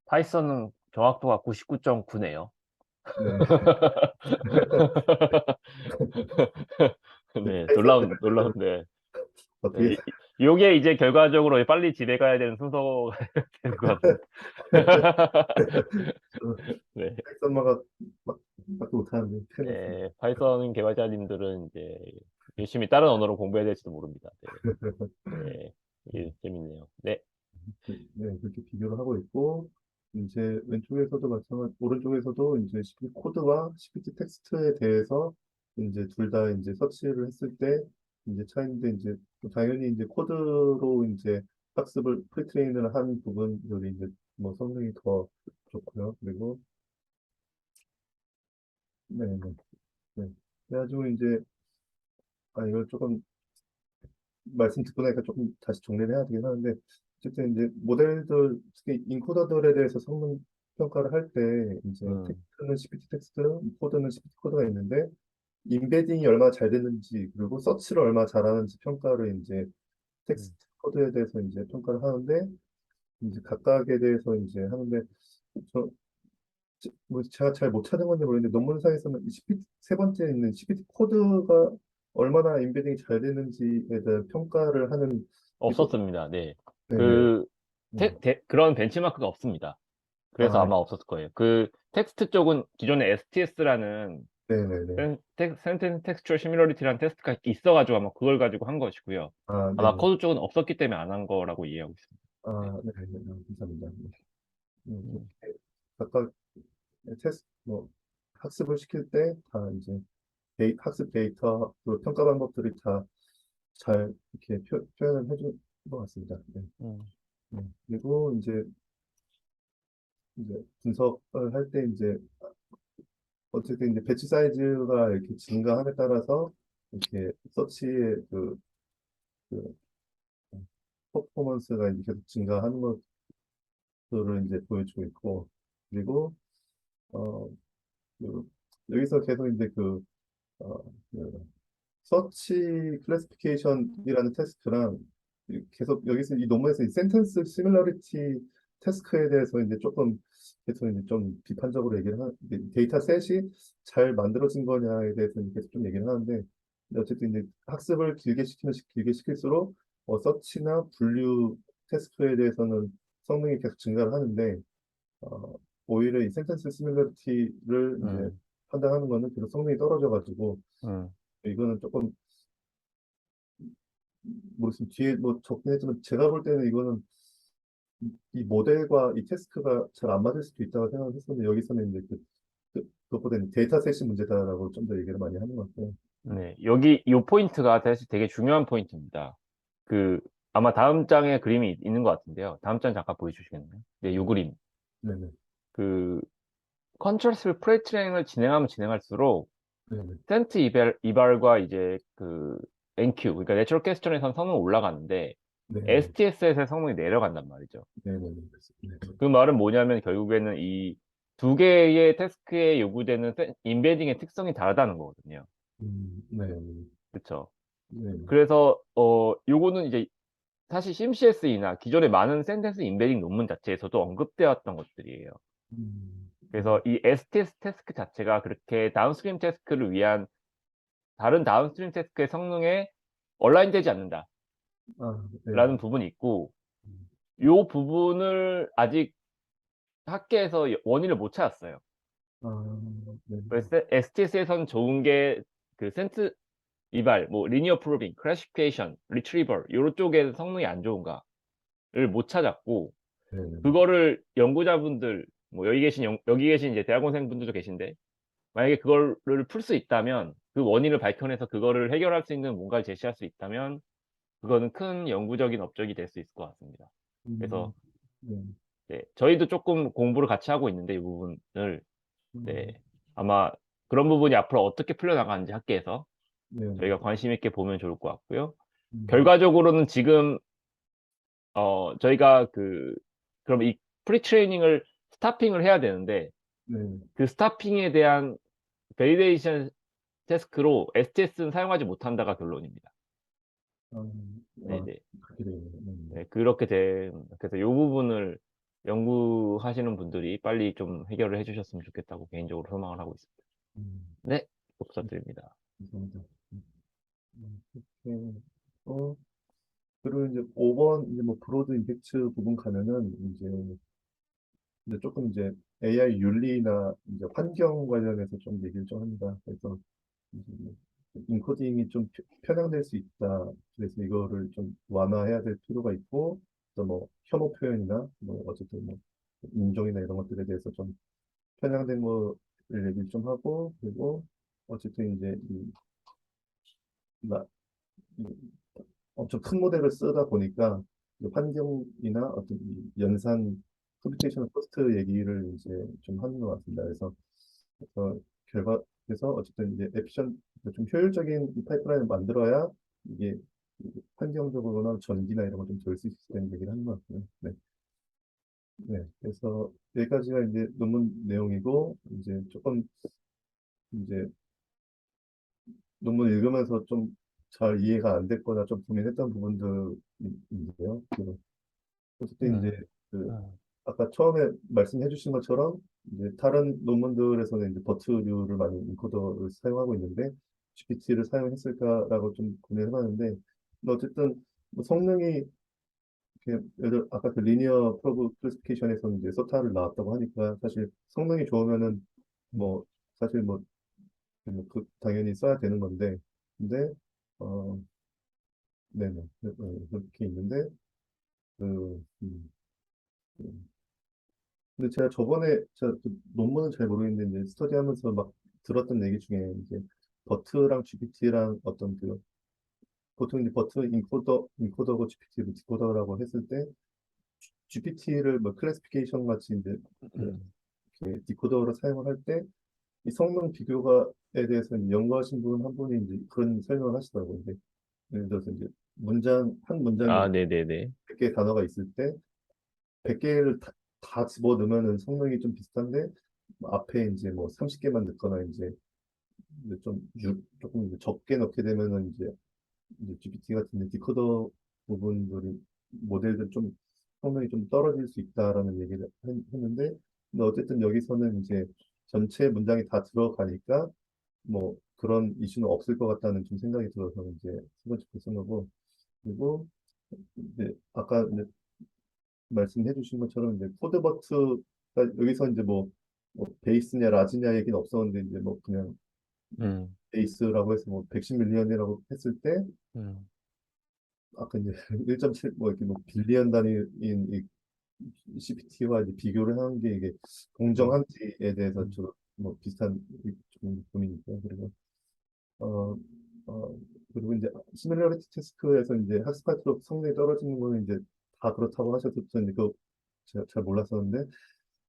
파이썬은 정확도가 99.9네요. 네, 네, 네, 파이썬 네. 어떻게 네, 요게 이제 결과적으로 빨리 집에 가야 되는 순서가 되는 것 같습니다. 네, 파이썬마가 막 밖에 못하는데 큰일 났습니다. 네, 파이썬 개발자님들은 이제 열심히 다른 언어로 공부해야 될지도 모릅니다. 네, 네, 이게 재밌네요. 네, 네, 그렇게 비교를 하고 있고, 이제 왼쪽에서도 오른쪽에서도 이제 GPT 코드와 GPT 텍스트에 대해서 이제 둘 다 이제 서치를 했을 때 이제 차이인데 이제 당연히 이제 코드로 이제 학습을 프리트레인을 한 부분들이 이제 뭐 성능이 더 좋고요. 그리고 네, 네, 네. 그래가지고 이제 이걸 조금 말씀 듣고 나니까 조금 다시 정리를 해야 되긴 하는데 어쨌든 이제 모델들 특히 인코더들에 대해서 성능 평가를 할 때 이제 음, 텍스트는 CPT 텍스트, 코드는 CPT 코드가 있는데 인베딩이 얼마나 잘 됐는지 그리고 서치를 얼마나 잘하는지 평가를 이제 텍스트 음, 코드에 대해서 이제 평가를 하는데 이제 각각에 대해서 이제 하는데 저, 뭐 제가 잘 못 찾은 건지 모르겠는데 논문상에서는 이 CPT 세 번째 있는 CPT 코드가 얼마나 인베딩이 잘 되는지에 대한 평가를 하는 게 꼭, 없었습니다. 네, 네네. 그 그런 벤치마크가 없습니다. 그래서 아, 아마 없었을 거예요. 그 텍스트 쪽은 기존에 STS라는 네네네. 센텐스 텍스처 시뮬러리티라는 테스트가 있어가지고 아마 그걸 가지고 한 것이고요. 아, 아마 네네. 코드 쪽은 없었기 때문에 안 한 거라고 이해하고 있습니다. 네. 아, 네네. 감사합니다. 음, 그렇게 각각 테스트, 뭐, 학습을 시킬 때 다 이제 학습 데이터, 그 평가 방법들이 다 잘 이렇게 표현을 해준 것 같습니다. 네. 음, 네. 그리고 이제 분석을 할 때 이제 어쨌든 이제 배치 사이즈가 이렇게 증가함에 따라서 이렇게 서치의 그 퍼포먼스가 이제 계속 증가하는 것들을 이제 보여주고 있고 그리고 어, 여기서 계속 이제 어, 그 서치 클래시피케이션이라는 테스트랑 계속 여기서 이 논문에서 이 센텐스 시밀러리티 테스크에 대해서 이제 조금 계속 이제 좀 비판적으로 얘기를 이게 데이터 셋이 잘 만들어진 거냐에 대해서 계속 좀 얘기를 하는데 근데 어쨌든 이제 학습을 길게 시킬수록 서치나 분류 테스크에 대해서는 성능이 계속 증가를 하는데 어, 오히려 이 센텐스 시밀러리티를 이제 음, 판단하는 거는 계속 성능이 떨어져가지고 음, 이거는 조금 모르겠습니다. 뒤에 뭐 적긴 했지만 제가 볼 때는 이거는 이 모델과 이 태스크가 잘 안 맞을 수도 있다고 생각을 했었는데 여기서는 이제 그것보다는 데이터셋이 문제다라고 좀 더 얘기를 많이 하는 것 같아요. 네. 여기 이 포인트가 사실 되게 중요한 포인트입니다. 그 아마 다음 장에 그림이 있는 것 같은데요. 다음 장 잠깐 보여주시겠나요? 네, 이 그림. 네네. 그 컨트라스트 프레트레인을 진행하면 진행할수록 네네. 센트 이발과 이제 그 NQ, 그러니까 내추럴 캐스천에선 성능이 올라가는데 네네. STS에서의 성능이 내려간단 말이죠. 네네네. 네네. 그 말은 뭐냐면 결국에는 이 두 개의 태스크에 요구되는 인베딩의 특성이 다르다는 거거든요. 네네. 그렇죠? 네네. 그래서 요거는 이제 사실 CMCSE나 기존의 많은 센텐스 인베딩 논문 자체에서도 언급되었던 것들이에요. 그래서 이 STS 태스크 자체가 그렇게 다운스트림 태스크를 위한 다른 다운스트림 태스크의 성능에 얼라인되지 않는다라는 아, 네네. 부분이 있고, 요 부분을 아직 학계에서 원인을 못 찾았어요. 아, 네네. 그래서 STS에선 좋은 게 그 센트 이발, 뭐 리니어 프로빙, 클래시피케이션, 리트리버 요런 쪽에 성능이 안 좋은가를 못 찾았고, 네네. 그거를 연구자분들 뭐 여기 계신 이제 대학원생분들도 계신데 만약에 그거를 풀 수 있다면 그 원인을 밝혀내서 그거를 해결할 수 있는 뭔가를 제시할 수 있다면 그거는 큰 영구적인 업적이 될 수 있을 것 같습니다. 그래서 네. 네, 저희도 조금 공부를 같이 하고 있는데 이 부분을 네, 아마 그런 부분이 앞으로 어떻게 풀려나가는지 학계에서 네네. 저희가 관심 있게 보면 좋을 것 같고요. 음, 결과적으로는 지금 저희가 그럼 이 프리트레이닝을 스타핑을 해야 되는데 네. 그 스타핑에 대한 베리데이션 태스크로 STS는 사용하지 못한다가 결론입니다. 아, 네네. 그렇게 되네요. 네, 그렇게 그래서 이 부분을 연구하시는 분들이 빨리 좀 해결을 해주셨으면 좋겠다고 개인적으로 소망을 하고 있습니다. 음, 네, 부탁드립니다. 감사합니다. 이렇게 어, 그리고 이제 5번 이제 뭐 브로드 임팩트 부분 가면은 이제 근데 조금 이제 AI 윤리나 이제 환경 관련해서 좀 얘기를 좀 합니다. 그래서 이제 뭐 인코딩이 좀 편향될 수 있다. 그래서 이거를 좀 완화해야 될 필요가 있고, 또 뭐 혐오 표현이나 뭐 어쨌든 뭐 인종이나 이런 것들에 대해서 좀 편향된 거를 얘기를 좀 하고, 그리고 어쨌든 이제 나- 이 엄청 큰 모델을 쓰다 보니까 이 환경이나 어떤 이 연산 컴퓨테이션 코스트 얘기를 이제 좀 하는 것 같습니다. 그래서 결과에서 어쨌든 이제 좀 효율적인 이 파이프라인을 만들어야 이게 환경적으로나 전기나 이런 걸 좀 덜 쓸 수 있다는 얘기를 하는 것 같고요. 네. 네. 그래서 여기까지가 이제 논문 내용이고, 이제 조금 이제 논문 읽으면서 좀 잘 이해가 안 됐거나 좀 고민했던 부분들인데요. 어쨌든 음, 이제 그 음, 아까 처음에 말씀해 주신 것처럼 이제 다른 논문들에서는 이제 버트류를 많이 인코더를 사용하고 있는데 GPT를 사용했을까라고 좀 고민해 봤는데 어쨌든 뭐 성능이 예를 들어 아까 그 리니어 프로브 클래시피케이션에서는 이제 서타를 나왔다고 하니까 사실 성능이 좋으면은 뭐 사실 당연히 써야 되는 건데 근데 어 네네 그렇게 있는데 그 근데 제가 저번에 제가 그 논문은 잘 모르겠는데 이제 스터디하면서 막 들었던 얘기 중에 이제 버트랑 GPT랑 어떤 그 보통 이제 버트 인코더고 GPT 디코더라고 했을 때 GPT를 뭐 클래시피케이션 같이 이제 그 음, 이렇게 디코더로 사용을 할 때 이 성능 비교가에 대해서 이제 연구하신 분 한 분이 이제 그런 설명을 하시더라고요. 근데 예를 들어서 이제 한 문장에 아, 네네네. 100개 단어가 있을 때 100개를 다 집어넣으면은 성능이 좀 비슷한데 뭐 앞에 이제 뭐 30개만 넣거나 이제 조금 이제 적게 넣게 되면은 이제 GPT 같은 데 디코더 부분들이 모델들 좀 성능이 좀 떨어질 수 있다라는 얘기를 했는데 근데 어쨌든 여기서는 이제 전체 문장이 다 들어가니까 뭐 그런 이슈는 없을 것 같다는 좀 생각이 들어서 이제 세 번째 거 쓴 거고 그리고 이제 아까 이제 말씀해 주신 것처럼 이제 코드버트가 여기서 이제 뭐 베이스냐 라지냐 얘기는 없었는데 이제 뭐 그냥 음, 베이스라고 해서 뭐 110 밀리언이라고 했을 때 음, 아까 이제 1.7 뭐 이렇게 뭐 빌리언 단위인 이 CPT와 이제 비교를 하는 게 이게 음, 공정한지에 대해서 음, 좀 뭐 비슷한 좀 고민이고요. 그리고 어, 어, 그리고 이제 시뮬러리티 테스트에서 이제 학습할수록 성능이 떨어지는 거는 이제 다 그렇다고 하셔서 저는 그거 제가 잘 몰랐었는데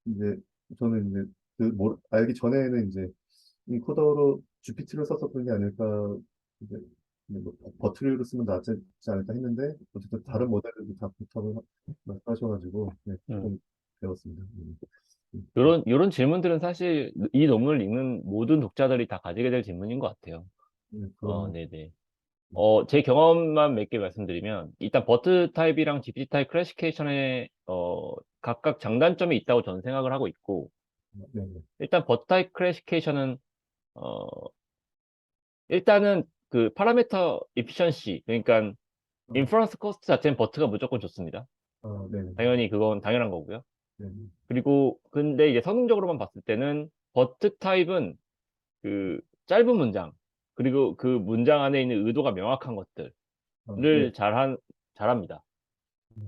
이제 저는 이제 알기 전에는 이제 인코더로 GPT를 써서 그런 게 아닐까 이제 뭐 버트리로 쓰면 낫지 않을까 했는데 어쨌든 다른 음, 모델들도 다 그렇다고 말씀하셔가지고 네, 음. 조금 배웠습니다. 요런 질문들은 사실 이 논문을 읽는 모든 독자들이 다 가지게 될 질문인 것 같아요. 그런 네네. 제 경험만 몇 개 말씀드리면, 일단 버트 타입이랑 GPT 타입 클래시피케이션에, 각각 장단점이 있다고 저는 생각을 하고 있고, 네, 네, 일단 버트 타입 클래시피케이션은, 어, 일단은 그 파라미터 이피션시, 그러니까 어, 인퍼런스 코스트 자체는 버트가 무조건 좋습니다. 네, 네, 당연히 그건 당연한 거고요. 네, 그리고, 근데 이제 성능적으로만 봤을 때는, 버트 타입은 그 짧은 문장, 그리고 그 문장 안에 있는 의도가 명확한 네, 것들을 잘합니다.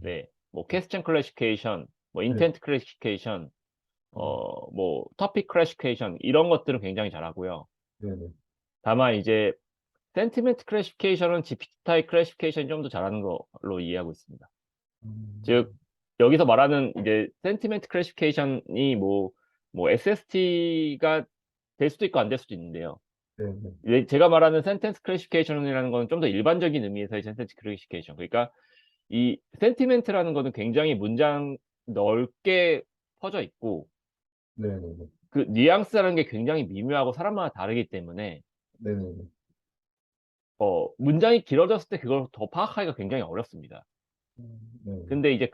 네. 뭐, 퀘스천 클래시피케이션, 뭐, 네, 인텐트 클래시피케이션, 음, 뭐, 토픽 클래시피케이션, 이런 것들은 굉장히 잘하고요. 네, 네, 다만, 이제, 센티멘트 클래시피케이션은 GPT 타입 클래시피케이션이 좀 더 잘하는 걸로 이해하고 있습니다. 즉, 여기서 말하는 이제, 센티멘트 클래시피케이션이 뭐, SST가 될 수도 있고 안 될 수도 있는데요. 네, 네, 제가 말하는 센텐스 클래시피케이션이라는 건 좀 더 일반적인 의미에서의 센텐스 클래시피케이션. 그러니까, 이 센티멘트라는 거는 굉장히 문장 넓게 퍼져 있고 네, 네, 네, 그 뉘앙스라는 게 굉장히 미묘하고 사람마다 다르기 때문에 네, 네, 네, 문장이 길어졌을 때 그걸 더 파악하기가 굉장히 어렵습니다. 네, 근데 이제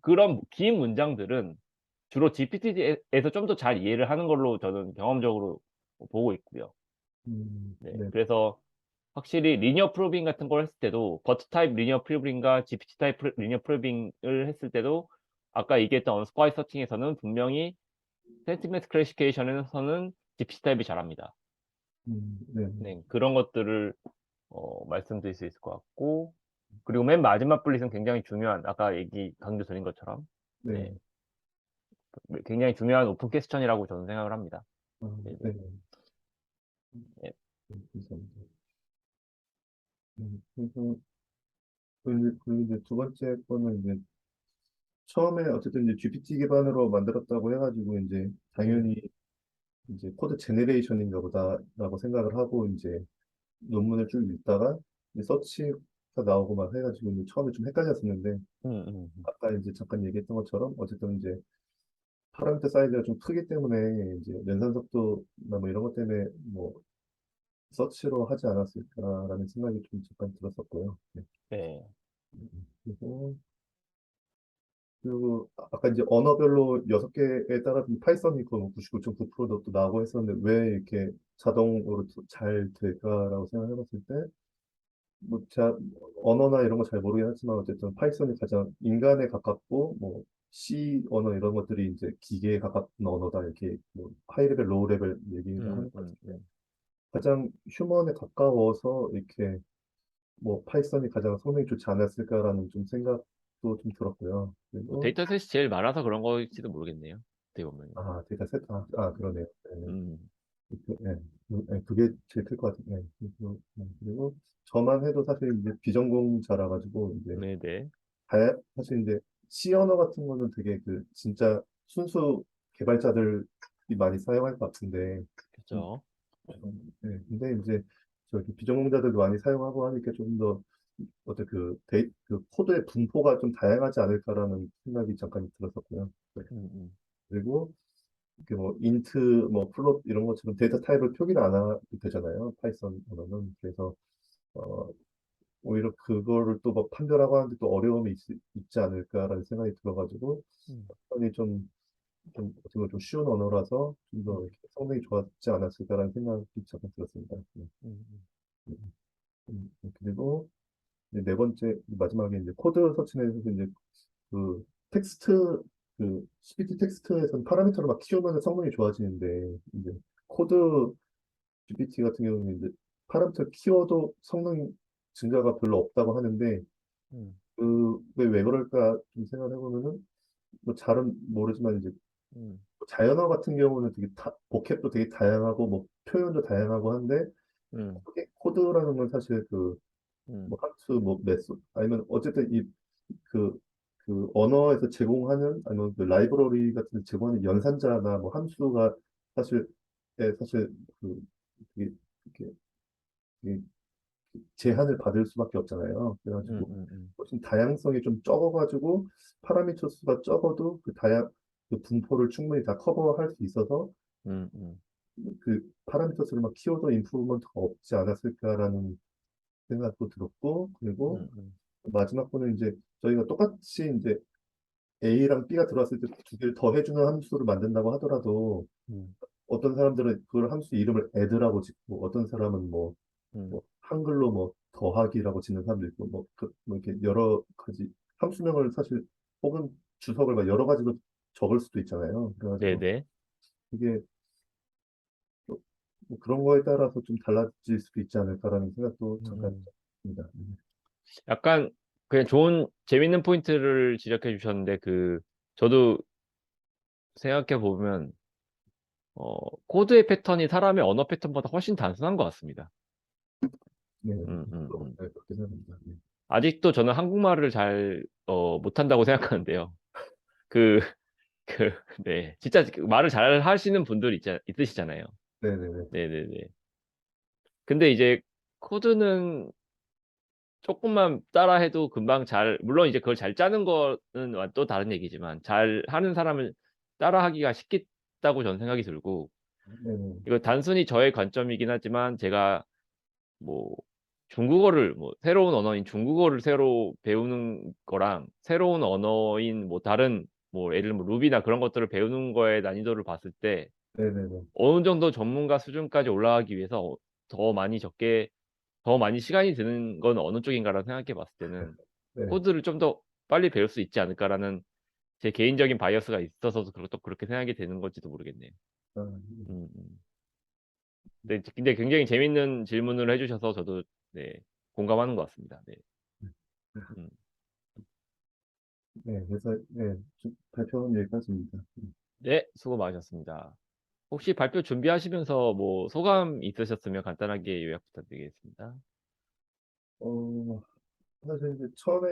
그런 긴 문장들은 주로 GPT에서 좀 더 잘 이해를 하는 걸로 저는 경험적으로 보고 있고요. 네. 네, 그래서 확실히 리니어 프로빙 같은 걸 했을 때도 버트 타입 리니어 프로빙과 GPT 타입 리니어 프로빙을 했을 때도 아까 얘기했던 언스파이 서칭에서는 분명히 센티멘트 클래시피케이션에서는 GPT 타입이 잘합니다. 네. 네, 그런 것들을 말씀드릴 수 있을 것 같고, 그리고 맨 마지막 블릿은 굉장히 중요한, 아까 강조 드린 것처럼 네. 굉장히 중요한 오픈 퀘스천이라고 저는 생각을 합니다. 아, 네, 네. 네. 감사합니다. 그래서 그리고 이제 두 번째 거는 이제 처음에 어쨌든 이제 GPT 기반으로 만들었다고 해가지고 이제 당연히 이제 코드 제네레이션인가 보다라고 생각을 하고 이제 논문을 쭉 읽다가 이제 서치가 나오고 막 해가지고 이제 처음에 좀 헷갈렸었는데 아까 이제 잠깐 얘기했던 것처럼 어쨌든 이제 파라미터 사이즈가 좀 크기 때문에 이제 연산 속도나 뭐 이런 것 때문에 뭐 서치로 하지 않았을까라는 생각이 좀 잠깐 들었었고요. 네. 네. 그리고 아까 이제 언어별로 6개에 따라 파이썬이 그 99.9%도 또 나오고 했었는데 왜 이렇게 자동으로 잘 될까라고 생각해 봤을 때 뭐 제가 언어나 이런 거 잘 모르긴 하지만 어쨌든 파이썬이 가장 인간에 가깝고 뭐 C 언어 이런 것들이 이제 기계에 가까운 언어다 이렇게 뭐 하이 레벨, 로우 레벨 얘기를 하는 것 같은데 가장 휴먼에 가까워서 이렇게 뭐 파이썬이 가장 성능이 좋지 않았을까라는 좀 생각도 좀 들었고요. 그리고 데이터셋이 제일 많아서 그런 거일지도 모르겠네요. 어떻게 보면. 데이터 셋, 그러네요. 네. 음, 네, 그게 제일 클 것 같아요. 네. 그리고 저만 해도 사실 이제 비전공자라 가지고 이제 네네. 사실 이제 C 언어 같은 거는 되게 그 진짜 순수 개발자들이 많이 사용할 것 같은데, 음, 그죠. 네, 근데 이제 저기 비전공자들도 많이 사용하고 하니까 좀 더 어떤 그 코드의 분포가 좀 다양하지 않을까라는 생각이 잠깐 들었었고요. 네. 음. 그리고 그 뭐 인트, 뭐 플롯 이런 것처럼 데이터 타입을 표기를 안 해도 되잖아요. 파이썬 언어는. 그래서 어, 오히려 그거를 또 막 판별하고 하는데 또 어려움이 있지 않을까라는 생각이 들어가지고 음, 파이썬이 어떻게 보면 좀 쉬운 언어라서 좀 더 음, 성능이 좋았지 않았을까라는 생각이 잠깐 들었습니다. 네. 음, 그리고 이제 네 번째 마지막에 이제 코드 서치에서 이제 그 텍스트 GPT 텍스트에서는 파라미터를 막 키우면 성능이 좋아지는데 이제 코드 GPT 같은 경우는 이제 파라미터 키워도 성능 증가가 별로 없다고 하는데 음, 왜 그럴까 좀 생각을 해보면은 뭐 잘은 모르지만 이제 음, 자연어 같은 경우는 되게 보캡도 되게 다양하고 뭐 표현도 다양하고 한데 음, 코드라는 건 사실 음, 뭐 함수 뭐 메소 아니면 어쨌든 그, 그 언어에서 제공하는 아니면 그 라이브러리 같은 데 제공하는 연산자나 뭐 함수가 사실 사실 그 이게 이렇게 이 제한을 받을 수밖에 없잖아요. 음, 그래가지고 음, 훨씬 다양성이 좀 적어가지고 파라미터 수가 적어도 그 분포를 충분히 다 커버할 수 있어서 음, 음, 그 파라미터 수를 막 키워도 인프루먼트가 없지 않았을까라는 생각도 들었고 그리고 음. 마지막 거는 이제 저희가 똑같이 이제 A랑 B가 들어왔을 때 두 개를 더 해주는 함수를 만든다고 하더라도 음, 어떤 사람들은 그걸 함수 이름을 add라고 짓고 어떤 사람은 음. 뭐 한글로 뭐 더하기라고 짓는 사람도 있고 뭐 이렇게 여러 가지 함수명을 사실 혹은 주석을 막 여러 가지로 적을 수도 있잖아요. 그래가지고 네네. 이게 뭐 그런 거에 따라서 좀 달라질 수도 있지 않을까라는 생각도 잠깐 음. 듭니다. 약간 그냥 좋은 재밌는 포인트를 지적해 주셨는데 저도 생각해 보면 코드의 패턴이 사람의 언어 패턴보다 훨씬 단순한 것 같습니다. 네, 그렇게 생각합니다. 네. 아직도 저는 한국말을 잘 못한다고 생각하는데요. 그, 네, 진짜 말을 잘 하시는 분들 있으시잖아요. 네네네. 네네네. 근데 이제 코드는 조금만 따라해도 금방 물론 이제 그걸 잘 짜는 거는 또 다른 얘기지만, 잘 하는 사람을 따라하기가 쉽겠다고 저는 생각이 들고, 네네. 이거 단순히 저의 관점이긴 하지만, 제가 뭐, 중국어를, 새로운 언어인 중국어를 새로 배우는 거랑, 새로운 언어인 다른, 예를 들면 루비나 그런 것들을 배우는 거의 난이도를 봤을 때, 네네네. 어느 정도 전문가 수준까지 올라가기 위해서 더 많이 더 많이 시간이 드는 건 어느 쪽인가라고 생각해 봤을 때는 네. 코드를 좀 더 빨리 배울 수 있지 않을까라는 제 개인적인 바이어스가 있어서도 또 그렇게 생각이 되는 건지도 모르겠네요. 아, 음, 음. 네, 근데 굉장히 재밌는 질문을 해주셔서 저도 네, 공감하는 것 같습니다. 네. 음. 네, 그래서 네, 발표는 여기까지입니다. 네, 수고 많으셨습니다. 혹시 발표 준비하시면서 뭐 소감 있으셨으면 간단하게 요약 부탁드리겠습니다. 사실 이제 처음에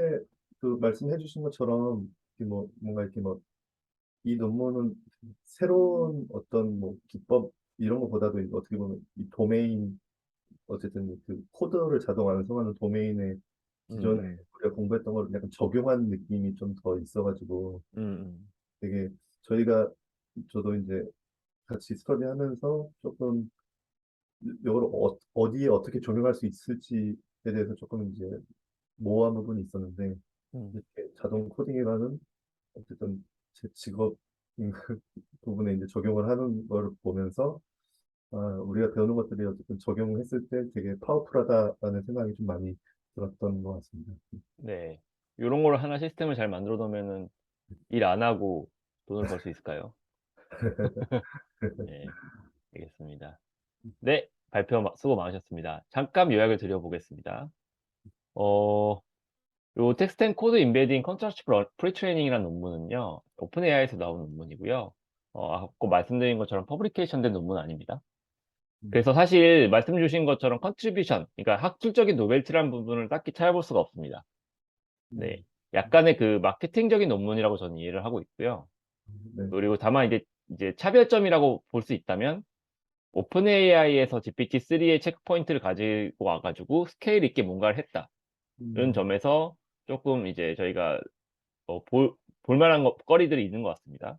그 말씀해 주신 것처럼 이렇게 뭐 뭔가 이렇게 뭐 이 논문은 새로운 어떤 뭐 기법 이런 것보다도 어떻게 보면 이 도메인 어쨌든 그 코드를 자동 완성하는 도메인에 음, 기존에 음, 우리가 공부했던 걸 약간 적용한 느낌이 좀 더 있어가지고 음, 되게 저희가 저도 이제 같이 스터디하면서 조금 이걸 어디에 어떻게 적용할 수 있을지에 대해서 조금 이제 모호한 부분이 있었는데 음. 이렇게 자동 코딩이라는 어쨌든 제 직업인 부분에 이제 적용을 하는 걸 보면서 우리가 배우는 것들이 어쨌든 적용했을 때 되게 파워풀하다라는 생각이 좀 많이 들었던 것 같습니다. 네. 이런 걸 하나 시스템을 잘 만들어 놓으면은 일 안 하고 돈을 벌 수 있을까요? 네, 알겠습니다. 네, 발표 수고 많으셨습니다. 잠깐 요약을 드려보겠습니다. 어, 요 텍스트 앤 코드 인베딩 컨트라스트 프리트레이닝이라는 논문은요, 오픈AI에서 나온 논문이고요. 아까 말씀드린 것처럼 퍼블리케이션 된 논문은 아닙니다. 그래서 사실 말씀 주신 것처럼 컨트리뷰션, 그러니까 학술적인 노벨티라는 부분을 딱히 찾아볼 수가 없습니다. 네. 약간의 그 마케팅적인 논문이라고 저는 이해를 하고 있고요. 네. 그리고 다만 이제 차별점이라고 볼 수 있다면 오픈 AI에서 GPT-3의 체크포인트를 가지고 와가지고 스케일 있게 뭔가를 했다. 이런 음, 점에서 조금 이제 저희가 볼만한 거리들이 있는 것 같습니다.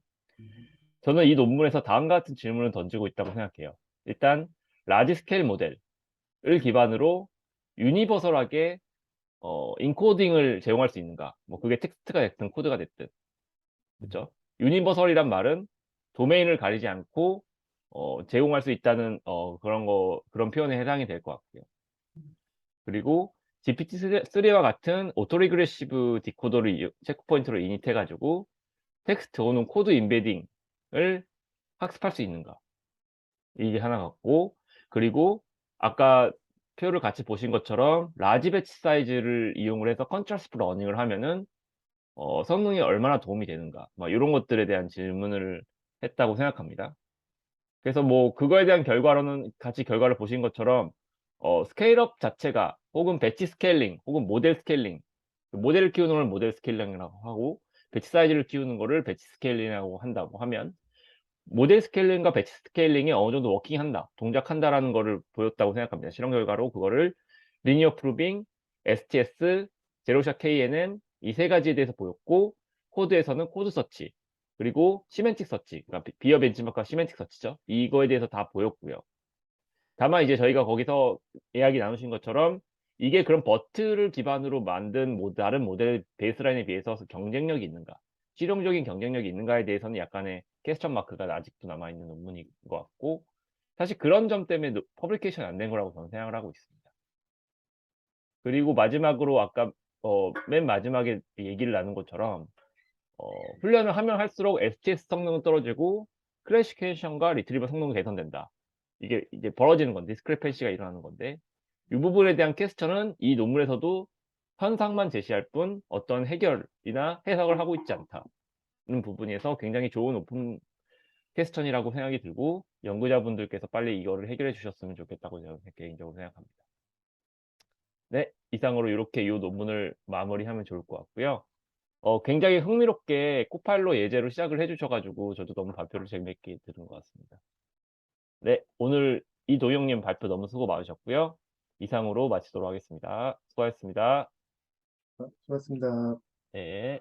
저는 이 논문에서 다음과 같은 질문을 던지고 있다고 생각해요. 일단 라지 스케일 모델을 기반으로 유니버설하게 인코딩을 제공할 수 있는가? 뭐 그게 텍스트가 됐든 코드가 됐든, 그렇죠? 유니버설이란 말은 도메인을 가리지 않고 제공할 수 있다는 그런 표현에 해당이 될 것 같고요. 그리고 GPT-3와 같은 오토리그레시브 디코더를 체크포인트로 이닛해가지고 텍스트 또는 코드 인베딩을 학습할 수 있는가? 이게 하나 같고, 그리고 아까 표를 같이 보신 것처럼 라지 배치 사이즈를 이용을 해서 컨트라스트 러닝을 하면은 성능이 얼마나 도움이 되는가, 막 이런 것들에 대한 질문을 했다고 생각합니다. 그래서 뭐 그거에 대한 결과로는 같이 결과를 보신 것처럼 스케일업 자체가 혹은 배치 스케일링 혹은 모델 스케일링, 모델을 키우는 걸 모델 스케일링이라고 하고 배치 사이즈를 키우는 거를 배치 스케일링이라고 한다고 하면 모델 스케일링과 배치 스케일링이 어느 정도 워킹한다, 동작한다라는 거를 보였다고 생각합니다. 실험 결과로 그거를 리니어 프루빙, STS, 제로샷 KNN 이 세 가지에 대해서 보였고, 코드에서는 코드 서치, 그리고 시멘틱 서치, 그러니까 비어 벤치마크와 시멘틱 서치죠. 이거에 대해서 다 보였고요. 다만 이제 저희가 거기서 이야기 나누신 것처럼 이게 그런 버트를 기반으로 만든 다른 모델 베이스라인에 비해서 경쟁력이 있는가, 실용적인 경쟁력이 있는가에 대해서는 약간의 퀘스천 마크가 아직도 남아있는 논문인 것 같고, 사실 그런 점 때문에 퍼블리케이션이 안 된 거라고 저는 생각을 하고 있습니다. 그리고 마지막으로 아까 맨 마지막에 얘기를 나눈 것처럼 훈련을 하면 할수록 STS 성능은 떨어지고 클래시피케이션과 리트리버 성능은 개선된다. 이게 이제 벌어지는 건데, 디스크레펜시가 일어나는 건데, 이 부분에 대한 퀘스천은 이 논문에서도 현상만 제시할 뿐 어떤 해결이나 해석을 하고 있지 않다는 부분에서 굉장히 좋은 오픈 퀘스천이라고 생각이 들고, 연구자분들께서 빨리 이거를 해결해 주셨으면 좋겠다고 저는 개인적으로 생각합니다. 네, 이상으로 이렇게 이 논문을 마무리하면 좋을 것 같고요. 굉장히 흥미롭게 코파일로 예제로 시작을 해주셔가지고 저도 너무 발표를 재밌게 들은 것 같습니다. 네, 오늘 이도영님 발표 너무 수고 많으셨고요. 이상으로 마치도록 하겠습니다. 수고하셨습니다. 수고하셨습니다. 네.